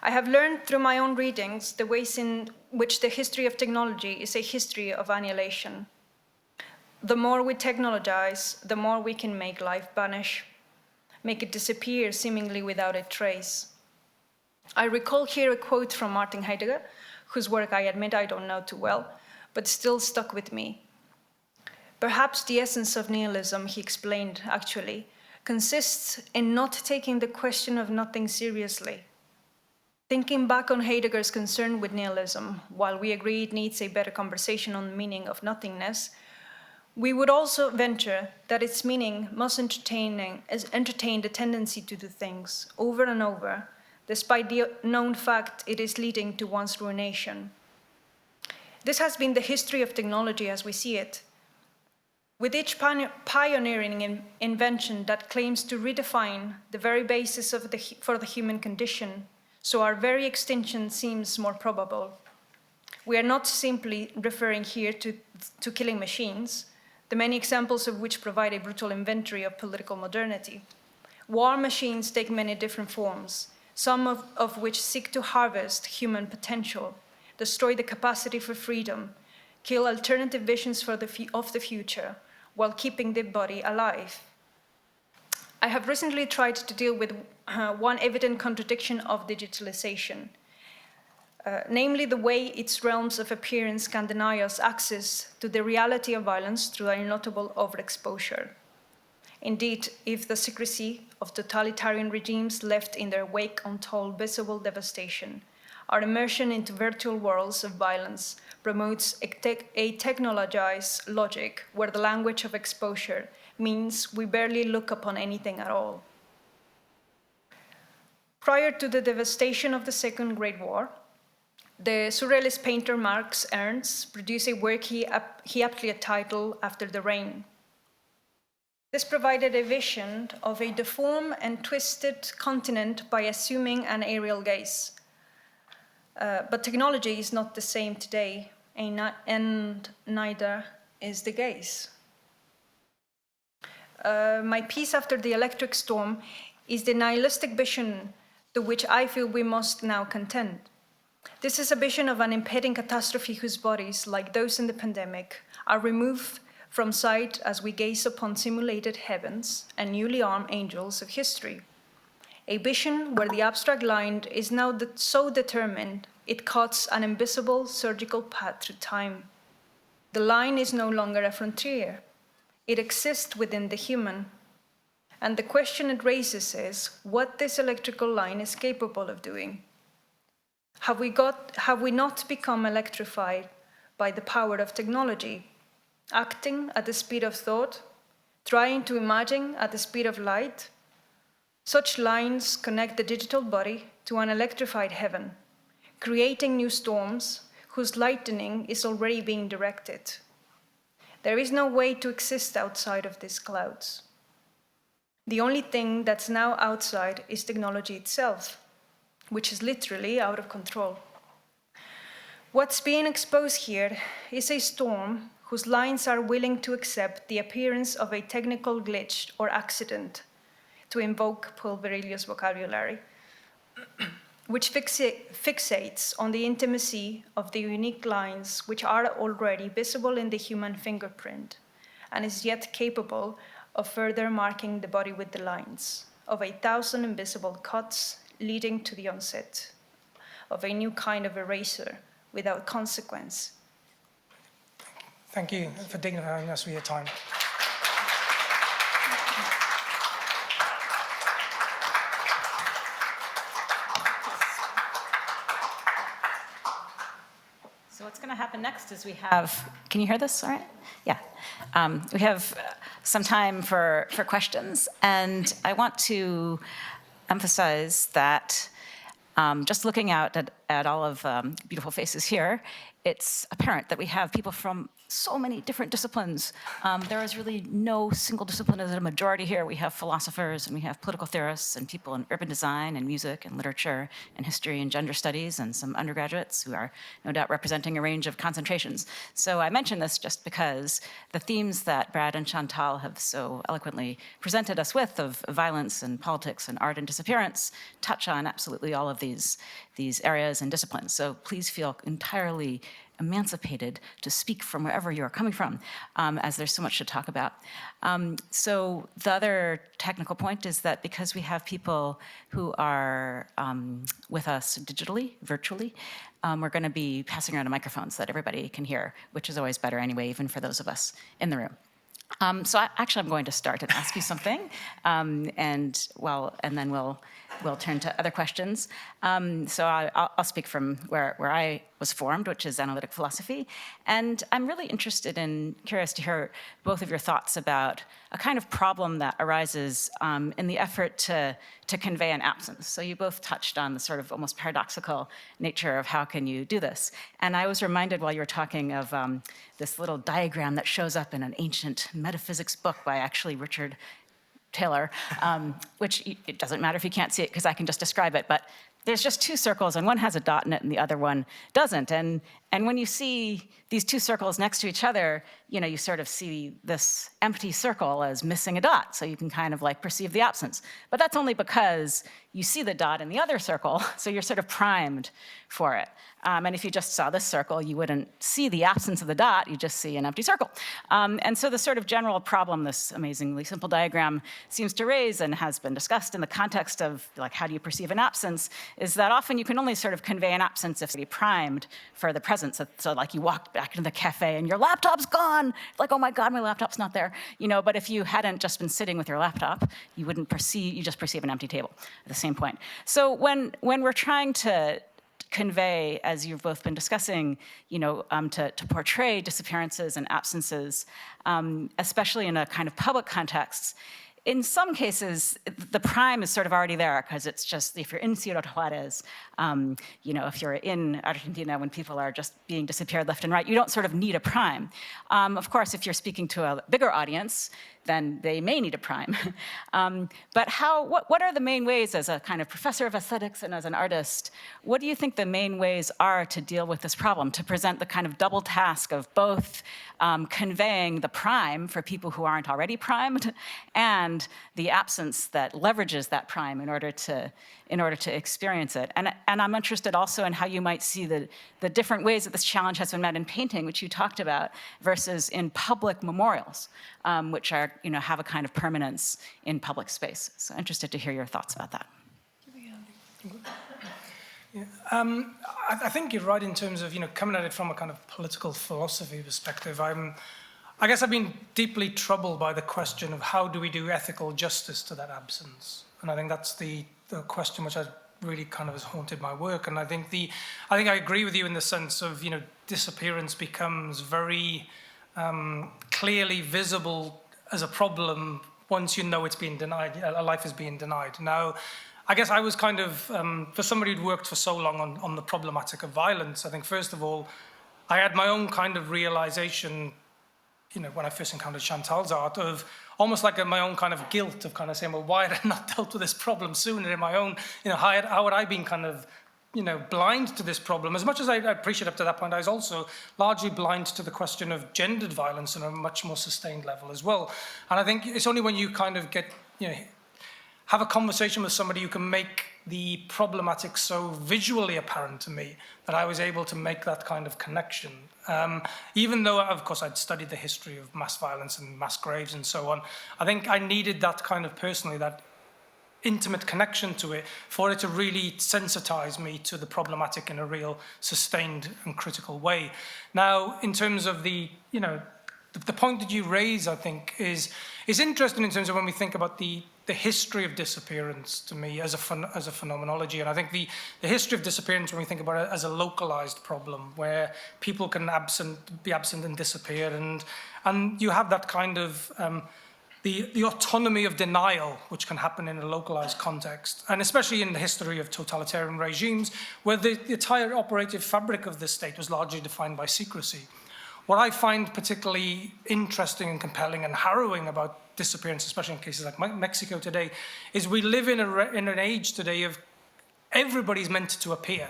I have learned through my own readings the ways in which the history of technology is a history of annihilation. The more we technologize, the more we can make life vanish, make it disappear seemingly without a trace. I recall here a quote from Martin Heidegger, whose work I admit I don't know too well, but still stuck with me. Perhaps the essence of nihilism, he explained actually, consists in not taking the question of nothing seriously. Thinking back on Heidegger's concern with nihilism, while we agree it needs a better conversation on the meaning of nothingness, we would also venture that its meaning must entertain the tendency to do things over and over, despite the known fact it is leading to one's ruination. This has been the history of technology as we see it. With each pioneering invention that claims to redefine the very basis for the human condition, so our very extinction seems more probable. We are not simply referring here to killing machines, the many examples of which provide a brutal inventory of political modernity. War machines take many different forms, some of which seek to harvest human potential, destroy the capacity for freedom, kill alternative visions of the future, while keeping the body alive. I have recently tried to deal with one evident contradiction of digitalization, namely the way its realms of appearance can deny us access to the reality of violence through a notable overexposure. Indeed, if the secrecy of totalitarian regimes left in their wake untold visible devastation, our immersion into virtual worlds of violence promotes a technologized logic where the language of exposure means we barely look upon anything at all. Prior to the devastation of the Second Great War, the surrealist painter Marx Ernst produced a work he aptly titled After the Rain. This provided a vision of a deformed and twisted continent by assuming an aerial gaze. But technology is not the same today, and neither is the gaze. My piece After the Electric Storm is the nihilistic vision to which I feel we must now contend. This is a vision of an impending catastrophe whose bodies, like those in the pandemic, are removed from sight as we gaze upon simulated heavens and newly armed angels of history. A vision where the abstract line is now so determined it cuts an invisible surgical path through time. The line is no longer a frontier. It exists within the human. And the question it raises is what this electrical line is capable of doing. Have we not become electrified by the power of technology, acting at the speed of thought, trying to imagine at the speed of light? Such lines connect the digital body to an electrified heaven, creating new storms whose lightning is already being directed. There is no way to exist outside of these clouds. The only thing that's now outside is technology itself, which is literally out of control. What's being exposed here is a storm whose lines are willing to accept the appearance of a technical glitch or accident, to invoke Paul Virilius' vocabulary, which fixates on the intimacy of the unique lines which are already visible in the human fingerprint, and is yet capable of further marking the body with the lines of 1,000 invisible cuts leading to the onset of a new kind of eraser without consequence. Thank you for dignifying us with your time. So what's going to happen next is we have, can you hear this all right? Yeah. We have some time for questions, and I want to emphasize that just looking out at all of beautiful faces here, it's apparent that we have people from so many different disciplines. There is really no single discipline as a majority here. We have philosophers, and we have political theorists, and people in urban design, and music, and literature, and history, and gender studies, and some undergraduates who are no doubt representing a range of concentrations. So I mention this just because the themes that Brad and Chantal have so eloquently presented us with of violence and politics and art and disappearance touch on absolutely all of these areas and disciplines. So please feel entirely emancipated to speak from wherever you're coming from, as there's so much to talk about. So the other technical point is that because we have people who are with us digitally, virtually, we're going to be passing around a microphone so that everybody can hear, which is always better anyway, even for those of us in the room. So I'm going to start and ask you something, and then we'll turn to other questions. So I'll speak from where I was formed, which is analytic philosophy. And I'm really curious to hear both of your thoughts about a kind of problem that arises in the effort to convey an absence. So you both touched on the sort of almost paradoxical nature of how can you do this. And I was reminded while you were talking of this little diagram that shows up in an ancient metaphysics book by actually Richard Taylor, which it doesn't matter if you can't see it because I can just describe it, but there's just two circles and one has a dot in it and the other one doesn't. And when you see these two circles next to each other, you sort of see this empty circle as missing a dot, so you can kind of like perceive the absence. But that's only because you see the dot in the other circle, so you're sort of primed for it. And if you just saw this circle, you wouldn't see the absence of the dot, you just see an empty circle. And so the sort of general problem this amazingly simple diagram seems to raise, and has been discussed in the context of like how do you perceive an absence, is that often you can only sort of convey an absence if you're primed for the present presence. So like you walk back into the cafe and your laptop's gone. Like, oh my God, my laptop's not there. But if you hadn't just been sitting with your laptop, you just perceive an empty table at the same point. So when we're trying to convey, as you've both been discussing, to portray disappearances and absences, especially in a kind of public context, in some cases, the prime is sort of already there, because it's just, if you're in Ciudad Juarez, if you're in Argentina when people are just being disappeared left and right, you don't sort of need a prime. Of course, if you're speaking to a bigger audience, then they may need a prime. But what are the main ways, as a kind of professor of aesthetics and as an artist, what do you think the main ways are to deal with this problem, to present the kind of double task of both conveying the prime for people who aren't already primed, and the absence that leverages that prime in order to experience it? And I'm interested also in how you might see the different ways that this challenge has been met in painting, which you talked about, versus in public memorials, which are, have a kind of permanence in public space. So interested to hear your thoughts about that. Yeah. I think you're right in terms of, coming at it from a kind of political philosophy perspective. I guess I've been deeply troubled by the question of how do we do ethical justice to that absence? And I think that's the question which has really kind of has haunted my work. And I think I agree with you in the sense of, disappearance becomes very clearly visible as a problem once it's being denied, a life is being denied. Now, I guess I was kind of, for somebody who'd worked for so long on the problematic of violence, I think first of all, I had my own kind of realization, when I first encountered Chantal's art, of almost like my own kind of guilt of kind of saying, well, why had I not dealt with this problem sooner in my own, how had I been kind of, blind to this problem? As much as I appreciate up to that point, I was also largely blind to the question of gendered violence on a much more sustained level as well. And I think it's only when you kind of get, have a conversation with somebody who can make the problematic so visually apparent to me that I was able to make that kind of connection. Even though, of course, I'd studied the history of mass violence and mass graves and so on, I think I needed that kind of personally, that intimate connection to it for it to really sensitize me to the problematic in a real sustained and critical way. Now, in terms of the point that you raise, I think, is interesting in terms of when we think about the history of disappearance to me as a phenomenology. And I think the history of disappearance, when we think about it as a localized problem, where people can be absent and disappear, and you have that kind of the autonomy of denial, which can happen in a localized context, and especially in the history of totalitarian regimes, where the entire operative fabric of the state was largely defined by secrecy. What I find particularly interesting and compelling and harrowing about disappearance, especially in cases like Mexico today, is we live in an age today of everybody's meant to appear.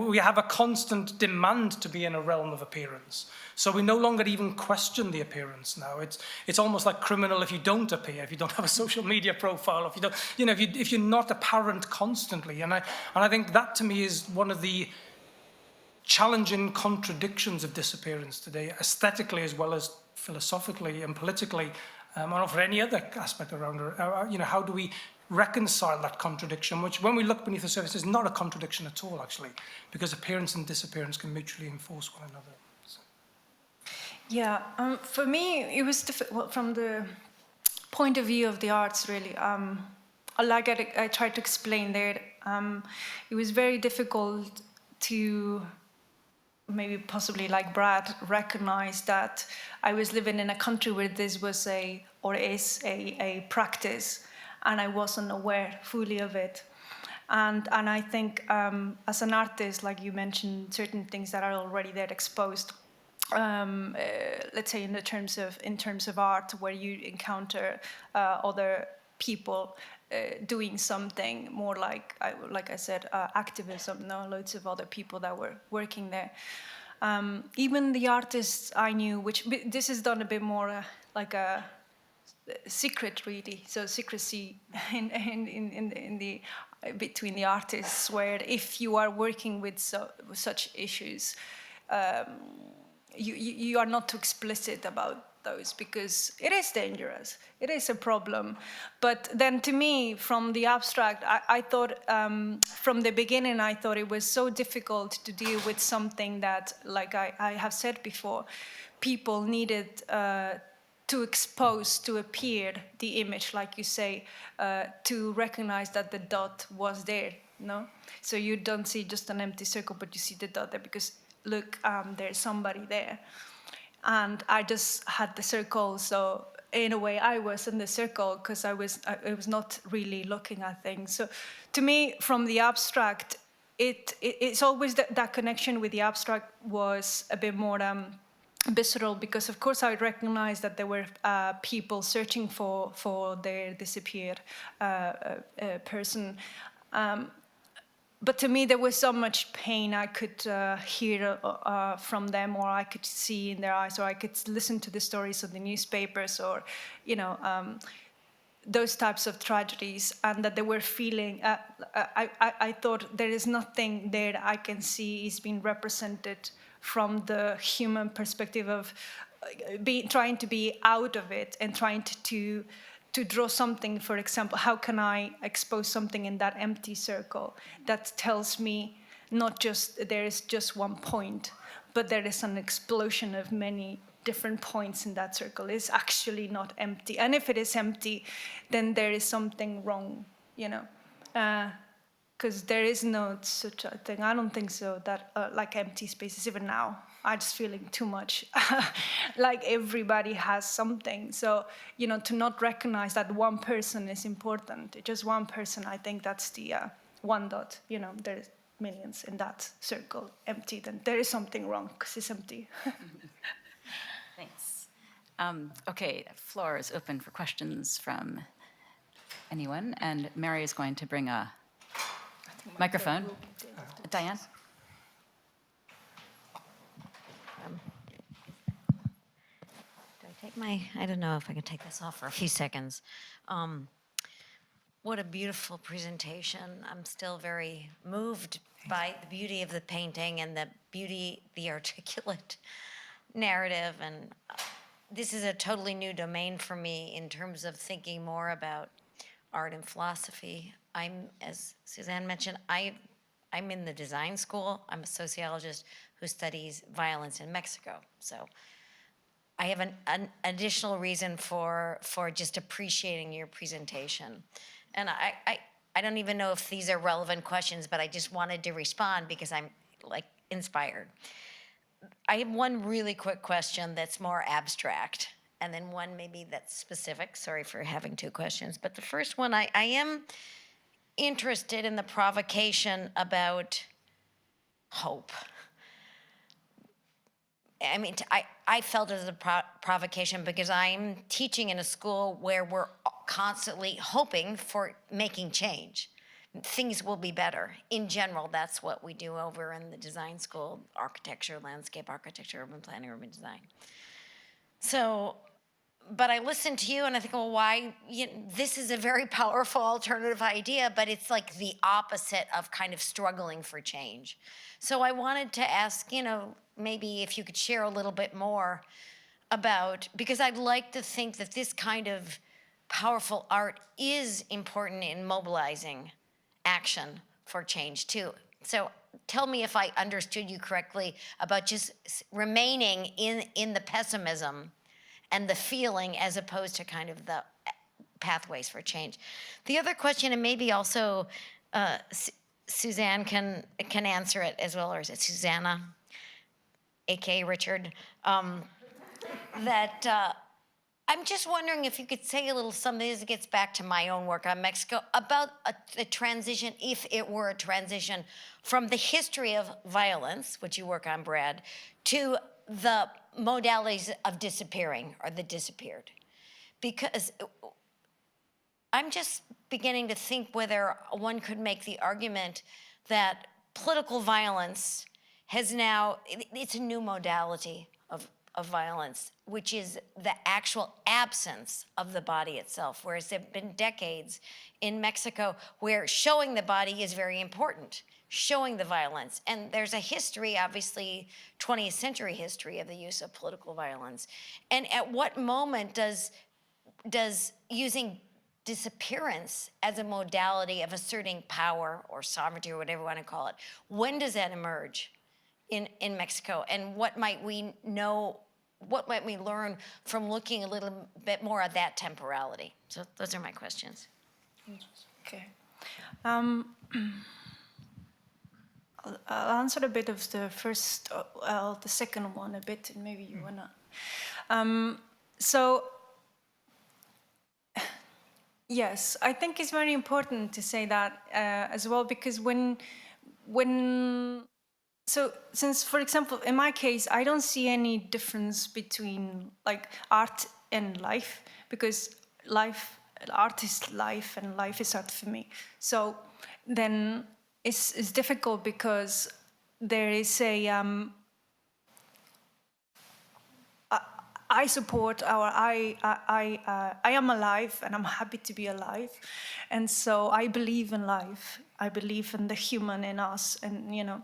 We have a constant demand to be in a realm of appearance. So we no longer even question the appearance now. It's almost like criminal if you don't appear, if you don't have a social media profile, if you don't, if you're not apparent constantly. And I think that to me is one of the challenging contradictions of disappearance today, aesthetically as well as philosophically and politically, and for any other aspect around it. How do we reconcile that contradiction, which when we look beneath the surface is not a contradiction at all, actually, because appearance and disappearance can mutually enforce one another. So. Yeah, for me, it was difficult from the point of view of the arts, really. Like I tried to explain there, it was very difficult to maybe possibly like Brad recognize that I was living in a country where this was is a practice, and I wasn't aware fully of it. And I think as an artist, like you mentioned, certain things that are already there exposed. Let's say in terms of art, where you encounter other people doing something more like I said, activism. No, loads of other people that were working there. Even the artists I knew, which this is done a bit more like a secret, really. So secrecy in the between the artists, where if you are working with such issues, you are not too explicit about those because it is dangerous. It is a problem. But then to me, from the abstract, I thought from the beginning, I thought it was so difficult to deal with something that, like I have said before, people needed to expose, to appear the image, like you say, to recognize that the dot was there, no? So you don't see just an empty circle, but you see the dot there because, look, there's somebody there. And I just had the circle, so in a way I was in the circle because I was not really looking at things. So to me, from the abstract, it's always that connection with the abstract was a bit more visceral, because of course I recognized that there were people searching for their disappeared person. But to me, there was so much pain I could hear from them, or I could see in their eyes, or I could listen to the stories of the newspapers, or, you know, those types of tragedies, and that they were feeling. I thought there is nothing there that I can see is being represented from the human perspective of trying to be out of it and trying to draw something. For example, how can I expose something in that empty circle that tells me not just there is just one point, but there is an explosion of many different points in that circle. It's actually not empty. And if it is empty, then there is something wrong, you know. Because there is no such a thing. I don't think so, that like empty spaces, even now. I'm just feeling too much. Like everybody has something. So, you know, to not recognize that one person is important, just one person, I think that's the one dot. You know, there's millions in that circle empty, then there is something wrong because it's empty. Thanks. Okay, the floor is open for questions from anyone, and Mary is going to bring a microphone. Diane? I don't know if I can take this off for a few seconds. What a beautiful presentation. I'm still very moved by the beauty of the painting and the articulate narrative. And this is a totally new domain for me in terms of thinking more about art and philosophy. As Suzanne mentioned, I'm in the design school. I'm a sociologist who studies violence in Mexico. So I have an additional reason for just appreciating your presentation. And I don't even know if these are relevant questions, but I just wanted to respond because I'm like inspired. I have one really quick question that's more abstract, and then one maybe that's specific. Sorry for having two questions. But the first one, I am interested in the provocation about hope. I mean, I felt it as a provocation because I'm teaching in a school where we're constantly hoping for making change. Things will be better. In general, that's what we do over in the design school, architecture, landscape architecture, urban planning, urban design. So, but I listen to you and I think, well, why? This is a very powerful alternative idea, but it's like the opposite of kind of struggling for change. So I wanted to ask, maybe if you could share a little bit more about, because I'd like to think that this kind of powerful art is important in mobilizing action for change too. So tell me if I understood you correctly about just remaining in the pessimism and the feeling as opposed to kind of the pathways for change. The other question, and maybe also Suzanne can answer it as well, or is it Susanna, aka Richard, that I'm just wondering if you could say a little something, this gets back to my own work on Mexico, about the transition, if it were a transition, from the history of violence, which you work on, Brad, to the modalities of disappearing or the disappeared. Because I'm just beginning to think whether one could make the argument that political violence has now, it's a new modality of of violence, which is the actual absence of the body itself, whereas there have been decades in Mexico where showing the body is very important, showing the violence. And there's a history, obviously, 20th century history of the use of political violence. And at what moment does using disappearance as a modality of asserting power or sovereignty or whatever you want to call it, when does that emerge in Mexico? And what might we know, what might we learn from looking a little bit more at that temporality? So those are my questions. Okay. I'll answer a bit of the first, the second one a bit, and maybe you wanna. So, yes, I think it's very important to say that as well, because so since, for example, in my case, I don't see any difference between like art and life, because art is life and life is art for me. So then it's difficult because there is a, I support I am alive and I'm happy to be alive. And so I believe in life. I believe in the human in us. And, you know,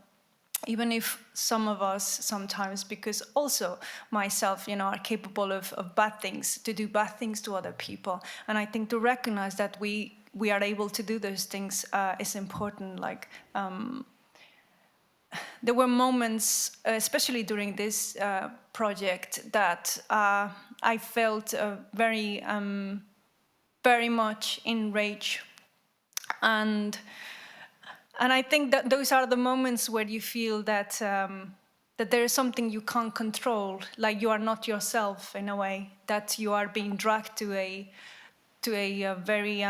even if some of us sometimes, because also myself, you know, are capable of bad things, to do bad things to other people. And I think to recognize that we are able to do those things is important. Like, there were moments, especially during this project, that I felt very much enraged, and I think that those are the moments where you feel that that there is something you can't control, like you are not yourself in a way, that you are being dragged to a very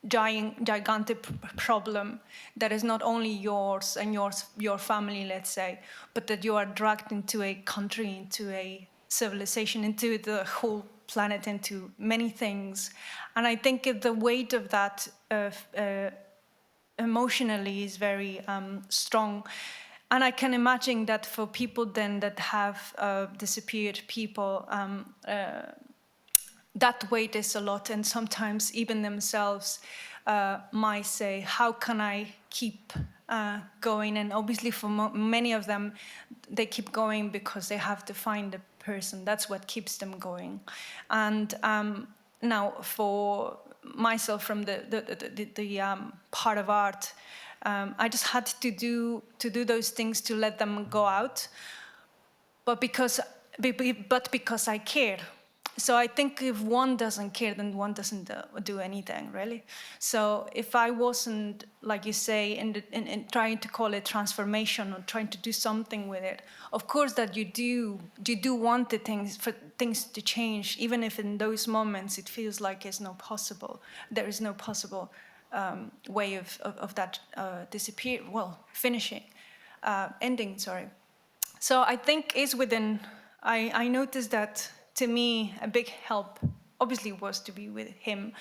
gigantic problem that is not only yours and your family, let's say, but that you are dragged into a country, into a civilization, into the whole planet, into many things. And I think the weight of that emotionally is very strong. And I can imagine that for people then that have disappeared people, that weight is a lot, and sometimes even themselves might say, how can I keep going? And obviously for many of them, they keep going because they have to find a person. That's what keeps them going. And now for myself, from the part of art, I just had to do those things to let them go out, but because I care. So I think if one doesn't care, then one doesn't do anything, really. So if I wasn't, like you say, in trying to call it transformation or trying to do something with it, of course that you do want the things to change, even if in those moments it feels like it's not possible. There is no possible way of that ending. Sorry. So I think it's within. I noticed that. To me, a big help, obviously, was to be with him,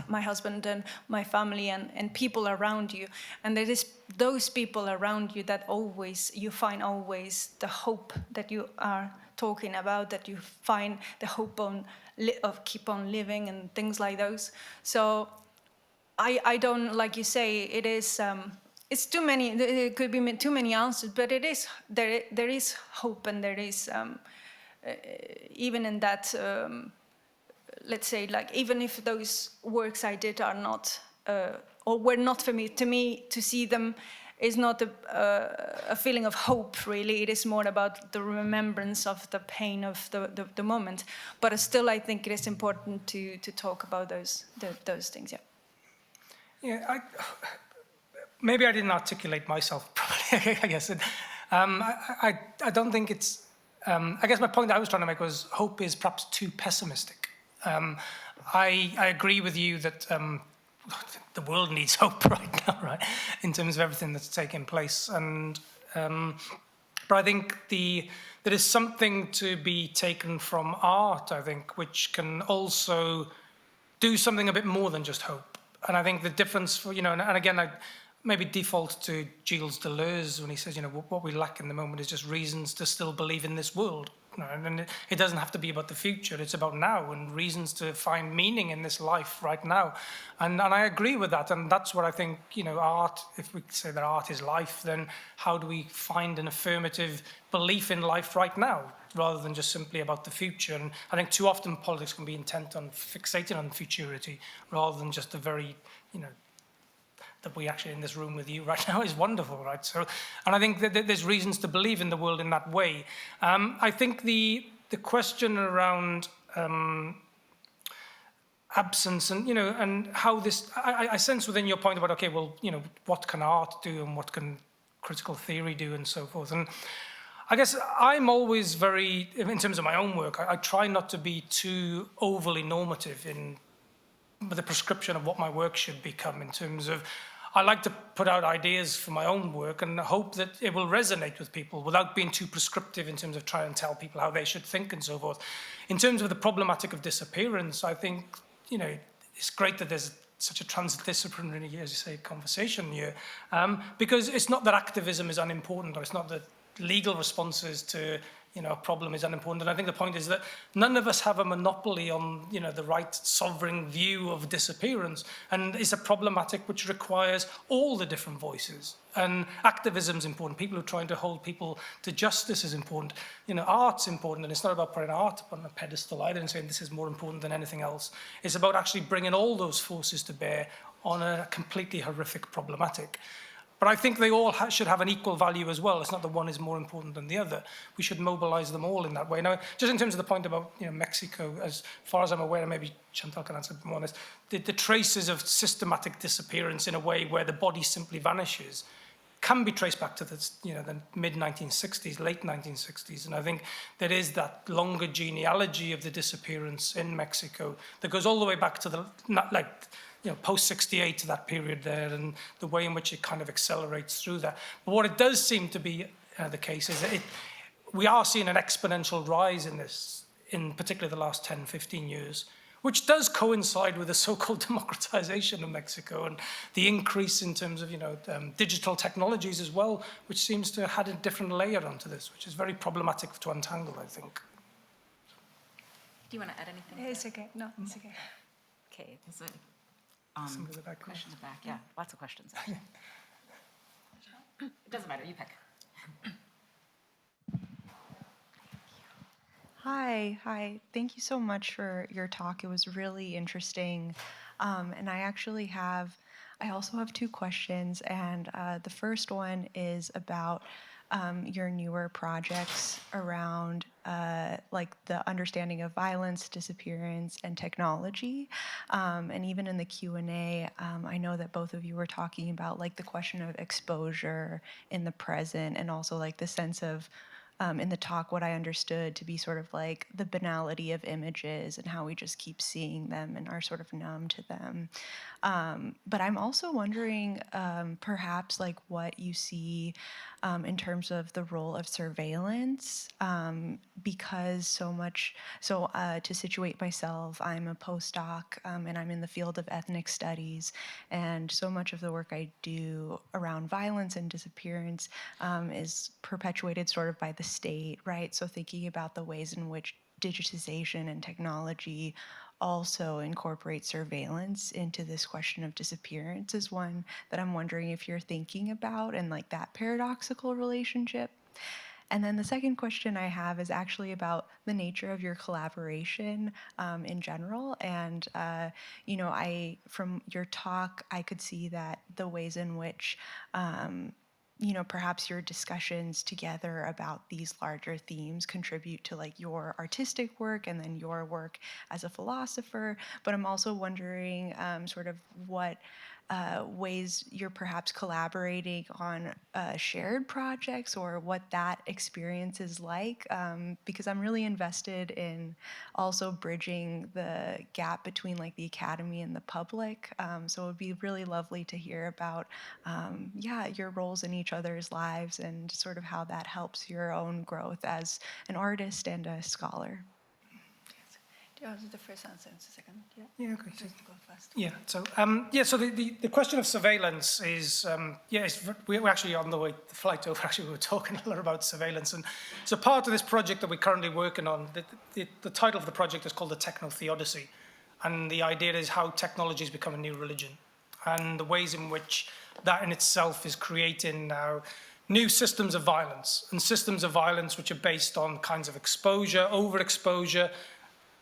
my husband and my family and people around you. And there is those people around you that you find always the hope that you are talking about, that you find the hope of keep on living and things like those. So I don't, like you say, it is, it's too many, it could be too many answers, but it is, there is hope, and there is, even in that, let's say, like, even if those works I did are not, or were not for me, to see them is not a feeling of hope, really. It is more about the remembrance of the pain of the moment. But still, I think it is important to talk about those things, yeah. Yeah, maybe I didn't articulate myself properly, I guess. I don't think it's, I guess my point that I was trying to make was hope is perhaps too pessimistic. I agree with you that the world needs hope right now, right, in terms of everything that's taking place. And but I think there is something to be taken from art, I think, which can also do something a bit more than just hope. And I think the difference, and again, I maybe default to Gilles Deleuze when he says, what we lack in the moment is just reasons to still believe in this world. And it doesn't have to be about the future. It's about now and reasons to find meaning in this life right now. And I agree with that. And that's what I think, art, if we say that art is life, then how do we find an affirmative belief in life right now, rather than just simply about the future? And I think too often politics can be intent on fixating on futurity, rather than just the very, that we actually in this room with you right now is wonderful, right? So, and I think that there's reasons to believe in the world in that way. I think the question around absence and, and how this, I sense within your point about, okay, well, what can art do and what can critical theory do and so forth. And I guess I'm always very, in terms of my own work, I try not to be too overly normative in the prescription of what my work should become, in terms of, I like to put out ideas for my own work and hope that it will resonate with people without being too prescriptive in terms of trying to tell people how they should think and so forth. In terms of the problematic of disappearance, I think, it's great that there's such a transdisciplinary, as you say, conversation here, because it's not that activism is unimportant, or it's not that legal responses to a problem is unimportant. And I think the point is that none of us have a monopoly on the right sovereign view of disappearance, and it's a problematic which requires all the different voices. And activism is important. People who are trying to hold people to justice is important. Art's important, and it's not about putting art up on a pedestal either and saying this is more important than anything else. It's about actually bringing all those forces to bear on a completely horrific problematic. But I think they all should have an equal value as well. It's not that one is more important than the other. We should mobilize them all in that way. Now, just in terms of the point about Mexico, as far as I'm aware, and maybe Chantal can answer more on this, the traces of systematic disappearance in a way where the body simply vanishes can be traced back to the mid-1960s, late 1960s. And I think there is that longer genealogy of the disappearance in Mexico that goes all the way back to the, post-68 to that period there, and the way in which it kind of accelerates through that. But what it does seem to be the case is that we are seeing an exponential rise in this, in particularly the last 10, 15 years, which does coincide with the so-called democratization of Mexico and the increase in terms of, digital technologies as well, which seems to have had a different layer onto this, which is very problematic to untangle, I think. Do you want to add anything? It's okay. No, it's okay. Okay, there's a Some of the back question in the back. Yeah, lots of questions. It doesn't matter, you pick. Hi. Thank you so much for your talk. It was really interesting. And I also have two questions. And the first one is about your newer projects around the understanding of violence, disappearance, and technology. And even in the Q&A, I know that both of you were talking about the question of exposure in the present, and also the sense of, in the talk, what I understood to be sort of the banality of images and how we just keep seeing them and are sort of numb to them. But I'm also wondering perhaps what you see in terms of the role of surveillance, because to situate myself, I'm a postdoc and I'm in the field of ethnic studies, and so much of the work I do around violence and disappearance is perpetuated sort of by the state, right? So thinking about the ways in which digitization and technology also incorporate surveillance into this question of disappearance is one that I'm wondering if you're thinking about, and that paradoxical relationship. And then the second question I have is actually about the nature of your collaboration in general. And, from your talk, I could see that the ways in which perhaps your discussions together about these larger themes contribute to your artistic work and then your work as a philosopher. But I'm also wondering sort of what ways you're perhaps collaborating on shared projects, or what that experience is like, because I'm really invested in also bridging the gap between the academy and the public. So it would be really lovely to hear about, your roles in each other's lives and sort of how that helps your own growth as an artist and a scholar. Yeah, the first sentence, the second. Yeah. Yeah, okay. So, Go fast. yeah, so so the question of surveillance is, we're actually on the way, the flight over, actually we were talking a lot about surveillance. And so part of this project that we're currently working on, the title of the project is called the Techno Theodicy. And the idea is how technology has become a new religion, and the ways in which that in itself is creating now new systems of violence, and systems of violence which are based on kinds of exposure, overexposure,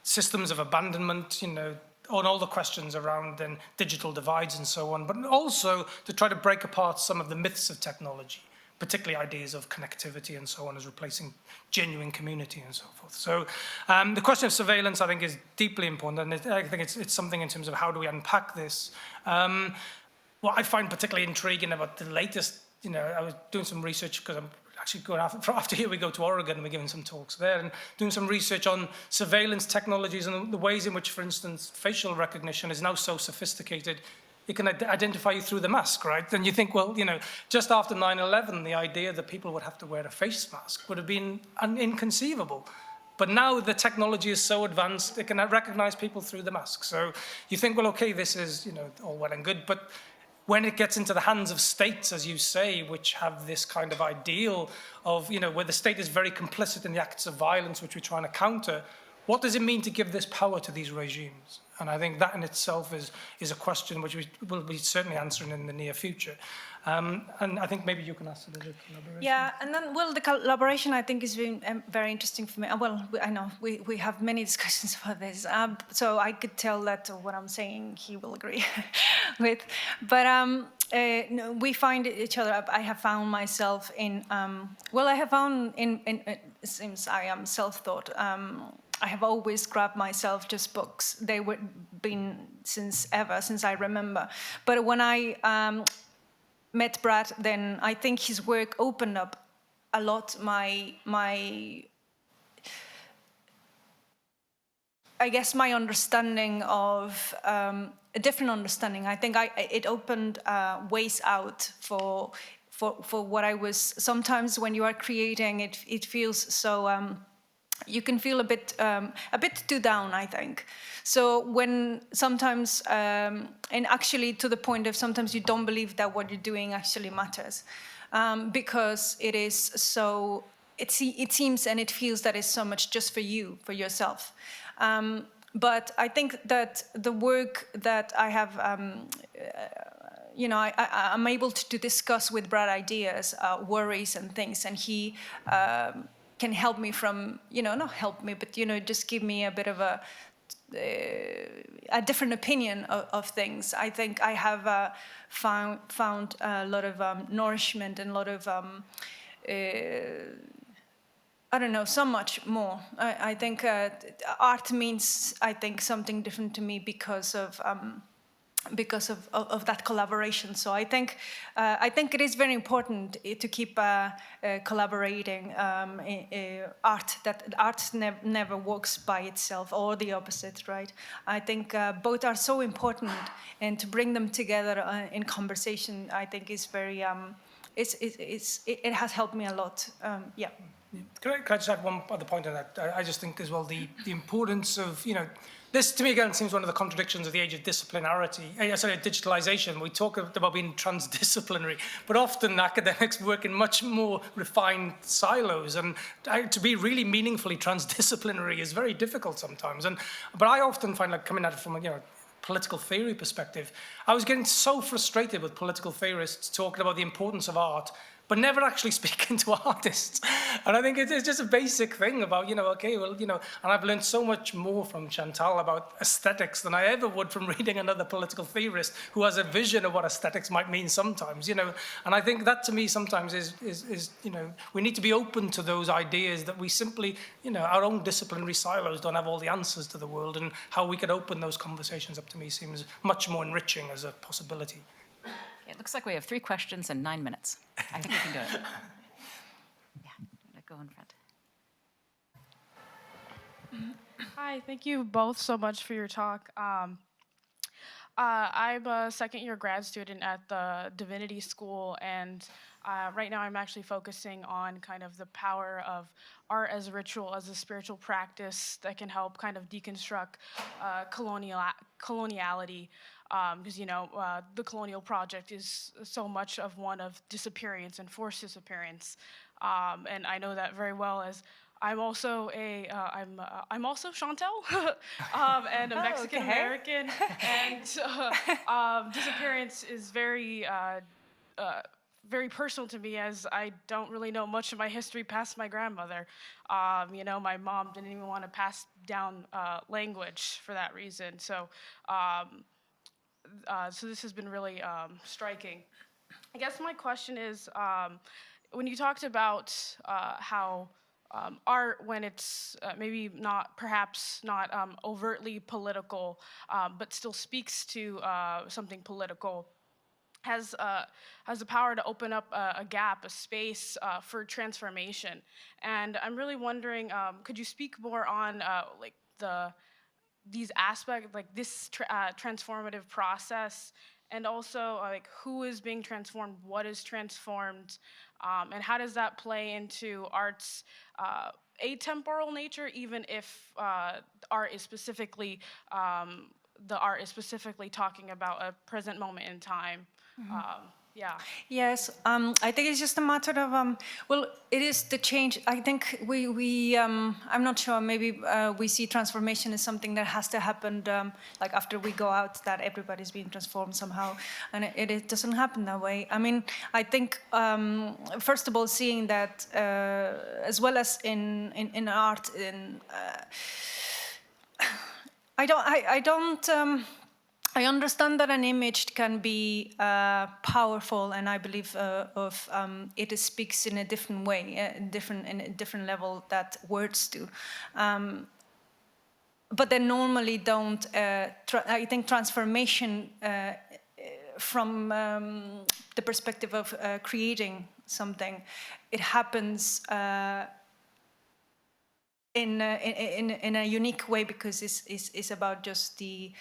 systems of abandonment, on all the questions around then digital divides and so on, but also to try to break apart some of the myths of technology, particularly ideas of connectivity and so on as replacing genuine community and so forth. So the question of surveillance, I think, is deeply important, and I think it's something in terms of how do we unpack this. What I find particularly intriguing about the latest, I was doing some research because I'm actually going after here we go to Oregon and we're giving some talks there and doing some research on surveillance technologies and the ways in which, for instance, facial recognition is now so sophisticated it can identify you through the mask, right? And you think, well, just after 9/11, the idea that people would have to wear a face mask would have been inconceivable. But now the technology is so advanced, it can recognize people through the mask. So you think, well, okay, this is, all well and good, but when it gets into the hands of states, as you say, which have this kind of ideal of, where the state is very complicit in the acts of violence which we're trying to counter, what does it mean to give this power to these regimes? And I think that in itself is a question which we will be certainly answering in the near future. And I think maybe you can ask a little collaboration. Yeah, and then, well, the collaboration I think has been very interesting for me. Well, I know we have many discussions about this, so I could tell that what I'm saying he will agree with. But no, we find each other. I have found myself in, I have found since I am self-taught, I have always grabbed myself just books. They were been since I remember. But when I met Brad, then I think his work opened up a lot my I guess my understanding of a different understanding. I think it opened ways out for what I was. Sometimes when you are creating, it feels so. You can feel a bit too down, I think. So when sometimes, and actually to the point of sometimes you don't believe that what you're doing actually matters, because it is so. It seems and it feels that it's so much just for you, for yourself. But I think that the work that I have, I'm able to discuss with Brad ideas, worries and things, and he can help me from, not help me, but, just give me a bit of a different opinion of things. I think I have found a lot of nourishment and a lot of, I don't know, so much more. I think art means, I think, something different to me because of that collaboration. So I think it is very important to keep collaborating. Art never works by itself, or the opposite, right? I think both are so important, and to bring them together in conversation, I think is very. It has helped me a lot. Yeah. Can I just add one other point on that? I just think as well the importance of, this to me again seems one of the contradictions of the age of digitalization. We talk about being transdisciplinary, but often academics work in much more refined silos, and to be really meaningfully transdisciplinary is very difficult sometimes. But I often find, like, coming at it from political theory perspective, I was getting so frustrated with political theorists talking about the importance of art, but never actually speaking to artists. And I think it's just a basic thing about, okay, well, and I've learned so much more from Chantal about aesthetics than I ever would from reading another political theorist who has a vision of what aesthetics might mean sometimes, and I think that to me sometimes is we need to be open to those ideas that we simply, our own disciplinary silos don't have all the answers to the world, and how we could open those conversations up to me seems much more enriching as a possibility. It looks like we have 3 questions and 9 minutes. I think we can do it. Yeah, go in front. Hi, thank you both so much for your talk. I'm a second-year grad student at the Divinity School, and right now I'm actually focusing on kind of the power of art as a ritual, as a spiritual practice that can help kind of deconstruct coloniality. Because, the colonial project is so much of one of disappearance and forced disappearance. And I know that very well as I'm also I'm also Chantal, and a Mexican American, and disappearance is very very personal to me, as I don't really know much of my history past my grandmother. My mom didn't even want to pass down language for that reason. So this has been really striking. I guess my question is, when you talked about how art, when it's perhaps not overtly political, but still speaks to something political, has the power to open up a gap, a space for transformation. And I'm really wondering, could you speak more on these aspects, like this transformative process, and also like who is being transformed, what is transformed, and how does that play into art's atemporal nature, even if art is specifically talking about a present moment in time. Yeah. Yes, I think it's just a matter of, it is the change. I think I'm not sure, maybe we see transformation as something that has to happen, like after we go out, that everybody's being transformed somehow, and it doesn't happen that way. I mean, I think, first of all, seeing that, as well as in art, I understand that an image can be powerful, and I believe it speaks in a different way, in a different level that words do. But they normally don't. I think transformation from the perspective of creating something, it happens in a unique way, because it's about just the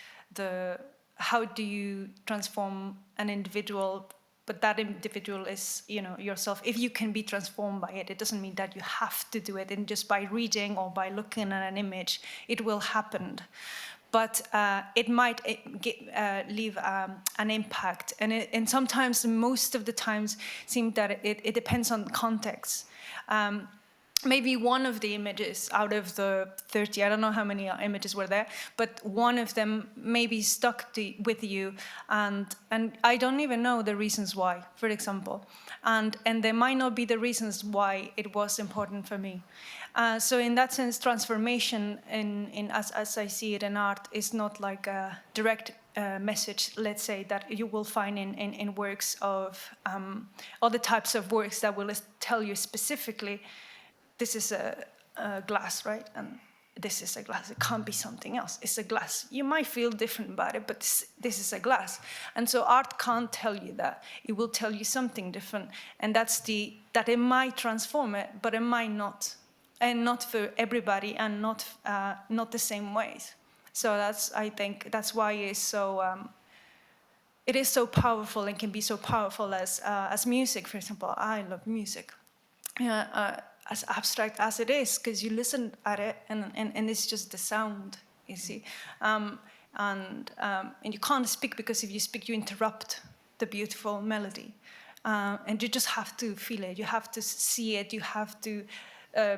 how do you transform an individual, but that individual is yourself. If you can be transformed by it, it doesn't mean that you have to do it, and just by reading or by looking at an image it will happen, but it might leave an impact, and sometimes, most of the times, seems that it depends on context. Maybe one of the images out of the 30, I don't know how many images were there, but one of them maybe stuck with you, and I don't even know the reasons why, for example. And there might not be the reasons why it was important for me. So in that sense, transformation, as I see it in art, is not like a direct message, let's say, that you will find in works of other types of works that will tell you specifically, this is a glass, right? And this is a glass. It can't be something else. It's a glass. You might feel different about it, but this is a glass. And so art can't tell you that. It will tell you something different. And that it might transform it, but it might not. And not for everybody, and not the same ways. So I think that's why it is so powerful, and can be so powerful as music, for example. I love music. As abstract as it is, because you listen at it and it's just the sound, you see. And you can't speak, because if you speak, you interrupt the beautiful melody. And you just have to feel it, you have to see it, you have to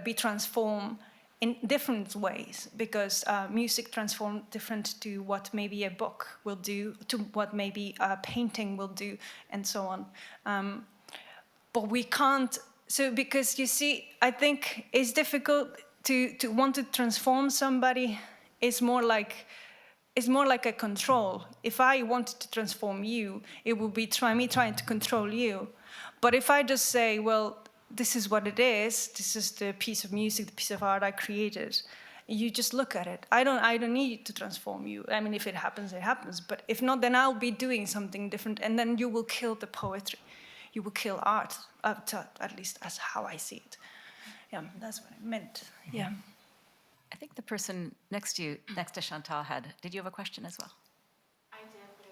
be transformed in different ways, because music transforms different to what maybe a book will do, to what maybe a painting will do, and so on. But we can't. So, because you see, I think it's difficult to want to transform somebody. It's more like a control. If I wanted to transform you, it would be me trying to control you. But if I just say, well, this is what it is, this is the piece of music, the piece of art I created, you just look at it. I don't need to transform you. I mean, if it happens, it happens. But if not, then I'll be doing something different, and then you will kill the poetry. You will kill art, at least as how I see it. Yeah, that's what I meant. Yeah. I think the person next to Chantal did you have a question as well? I did, but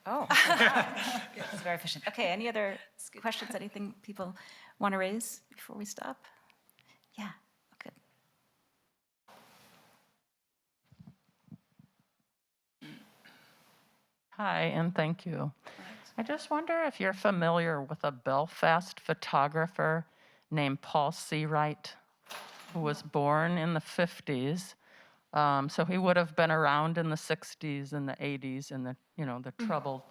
Oh, it's very efficient. Okay, any other questions, anything people want to raise before we stop? Yeah, good. Hi, and thank you. I just wonder if you're familiar with a Belfast photographer named Paul C Wright, who was born in the 50s. So he would have been around in the 60s and the 80s and the troubled.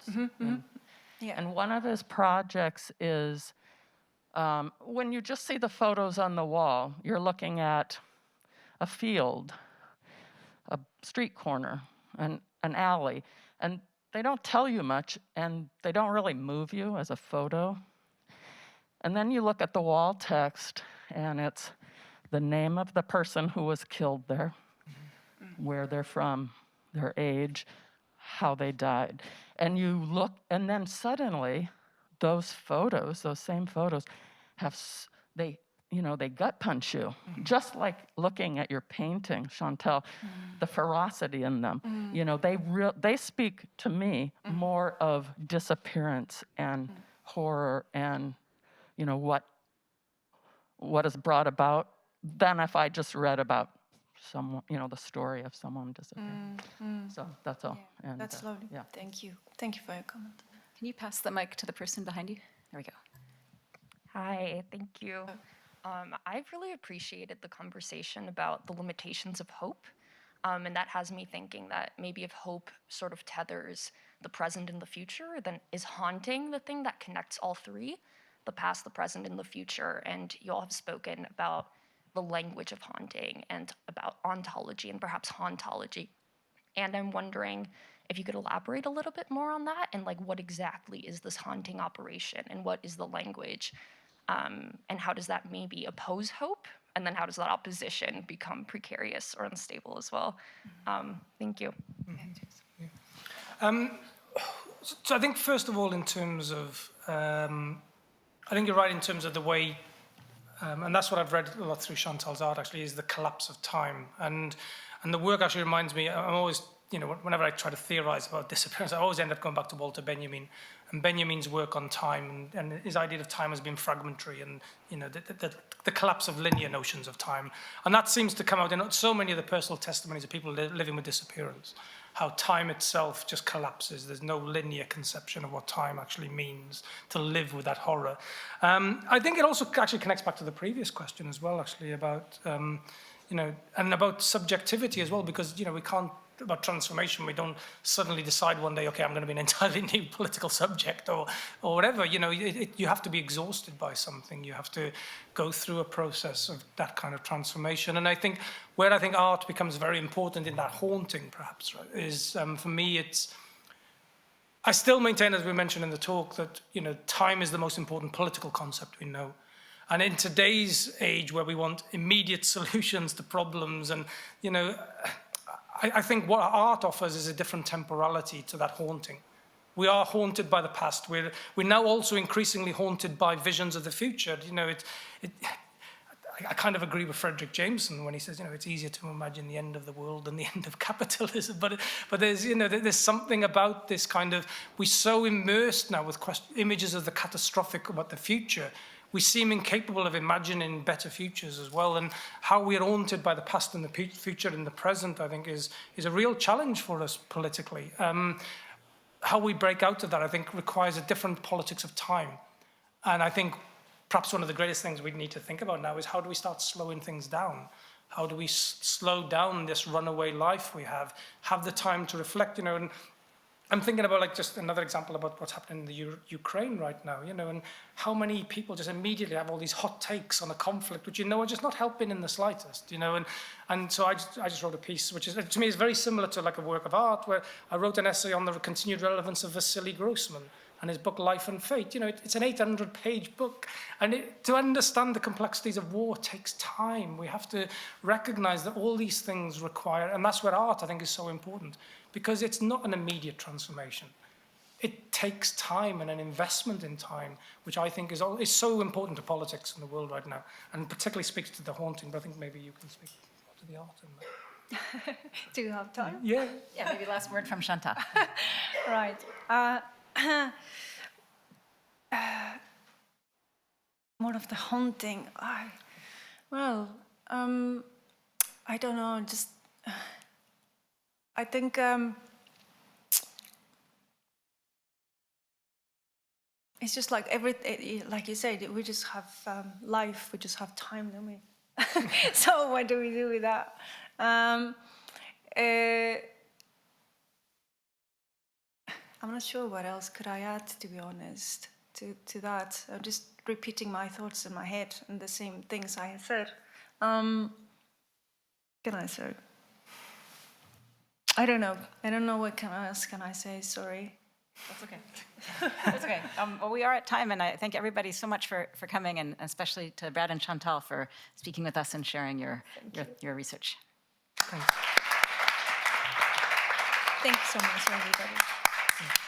And one of his projects is when you just see the photos on the wall, you're looking at a field, a street corner, an alley, and they don't tell you much, and they don't really move you as a photo. And then you look at the wall text, and it's the name of the person who was killed there, where they're from, their age, how they died. And you look, and then suddenly, those photos, those same photos, they gut punch you. Just like looking at your painting, Chantal, the ferocity in them. They speak to me more of disappearance and horror and, what is brought about than if I just read about someone, the story of someone disappearing. So that's all. Yeah, And, that's lovely. Yeah. Thank you. Thank you for your comment. Can you pass the mic to the person behind you? There we go. Hi, thank you. I've really appreciated the conversation about the limitations of hope. And that has me thinking that maybe if hope sort of tethers the present and the future, then is haunting the thing that connects all three, the past, the present, and the future. And you all have spoken about the language of haunting and about ontology and perhaps hauntology. And I'm wondering if you could elaborate a little bit more on that and like what exactly is this haunting operation and what is the language? And how does that maybe oppose hope? And then how does that opposition become precarious or unstable as well? Thank you. So I think first of all, in terms of, I think you're right in terms of the way, and that's what I've read a lot through Chantal's art actually, is the collapse of time. And the work actually reminds me, I'm always, whenever I try to theorize about disappearance, I always end up going back to Walter Benjamin and Benjamin's work on time and his idea of time as being fragmentary and, the collapse of linear notions of time. And that seems to come out in so many of the personal testimonies of people living with disappearance, how time itself just collapses. There's no linear conception of what time actually means to live with that horror. I think it also actually connects back to the previous question as well, actually, about, and about subjectivity as well, because, we can't, about transformation, we don't suddenly decide one day, okay, I'm going to be an entirely new political subject or whatever. You have to be exhausted by something. You have to go through a process of that kind of transformation. And I think where art becomes very important in that haunting, perhaps, right, is for me, I still maintain, as we mentioned in the talk, that time is the most important political concept we know. And in today's age, where we want immediate solutions to problems, and I think what art offers is a different temporality to that haunting. We are haunted by the past. We're now also increasingly haunted by visions of the future. I kind of agree with Frederick Jameson when he says, it's easier to imagine the end of the world than the end of capitalism. But there's, there's something about this kind of, we're so immersed now with images of the catastrophic about the future. We seem incapable of imagining better futures as well. And how we're haunted by the past and the future and the present, I think, is a real challenge for us politically. How we break out of that, I think, requires a different politics of time. And I think perhaps one of the greatest things we need to think about now is how do we start slowing things down? How do we slow down this runaway life we have the time to reflect, and I'm thinking about just another example about what's happening in the Ukraine right now, and how many people just immediately have all these hot takes on a conflict, which, are just not helping in the slightest, and so I just wrote a piece, which is, to me, is very similar to like a work of art, where I wrote an essay on the continued relevance of Vasily Grossman and his book Life and Fate. It's an 800-page book, and to understand the complexities of war takes time. We have to recognize that all these things require, and that's where art, I think, is so important, because it's not an immediate transformation. It takes time and an investment in time, which I think is so important to politics in the world right now, and particularly speaks to the haunting, but I think maybe you can speak to the art in that. Do you have time? Yeah. Yeah, maybe last word from Chantal. Right. More of the haunting. I don't know. Just, I think it's just like like you said, we just have life. We just have time, don't we? So what do we do with that? I'm not sure what else could I add, to be honest, to that. I'm just repeating my thoughts in my head and the same things I had said. Can I say? I don't know. I don't know what else can I say. Sorry. That's okay. That's okay. Well, we are at time, and I thank everybody so much for coming, and especially to Brad and Chantal for speaking with us and sharing your research. Thanks. Thank you so much, everybody.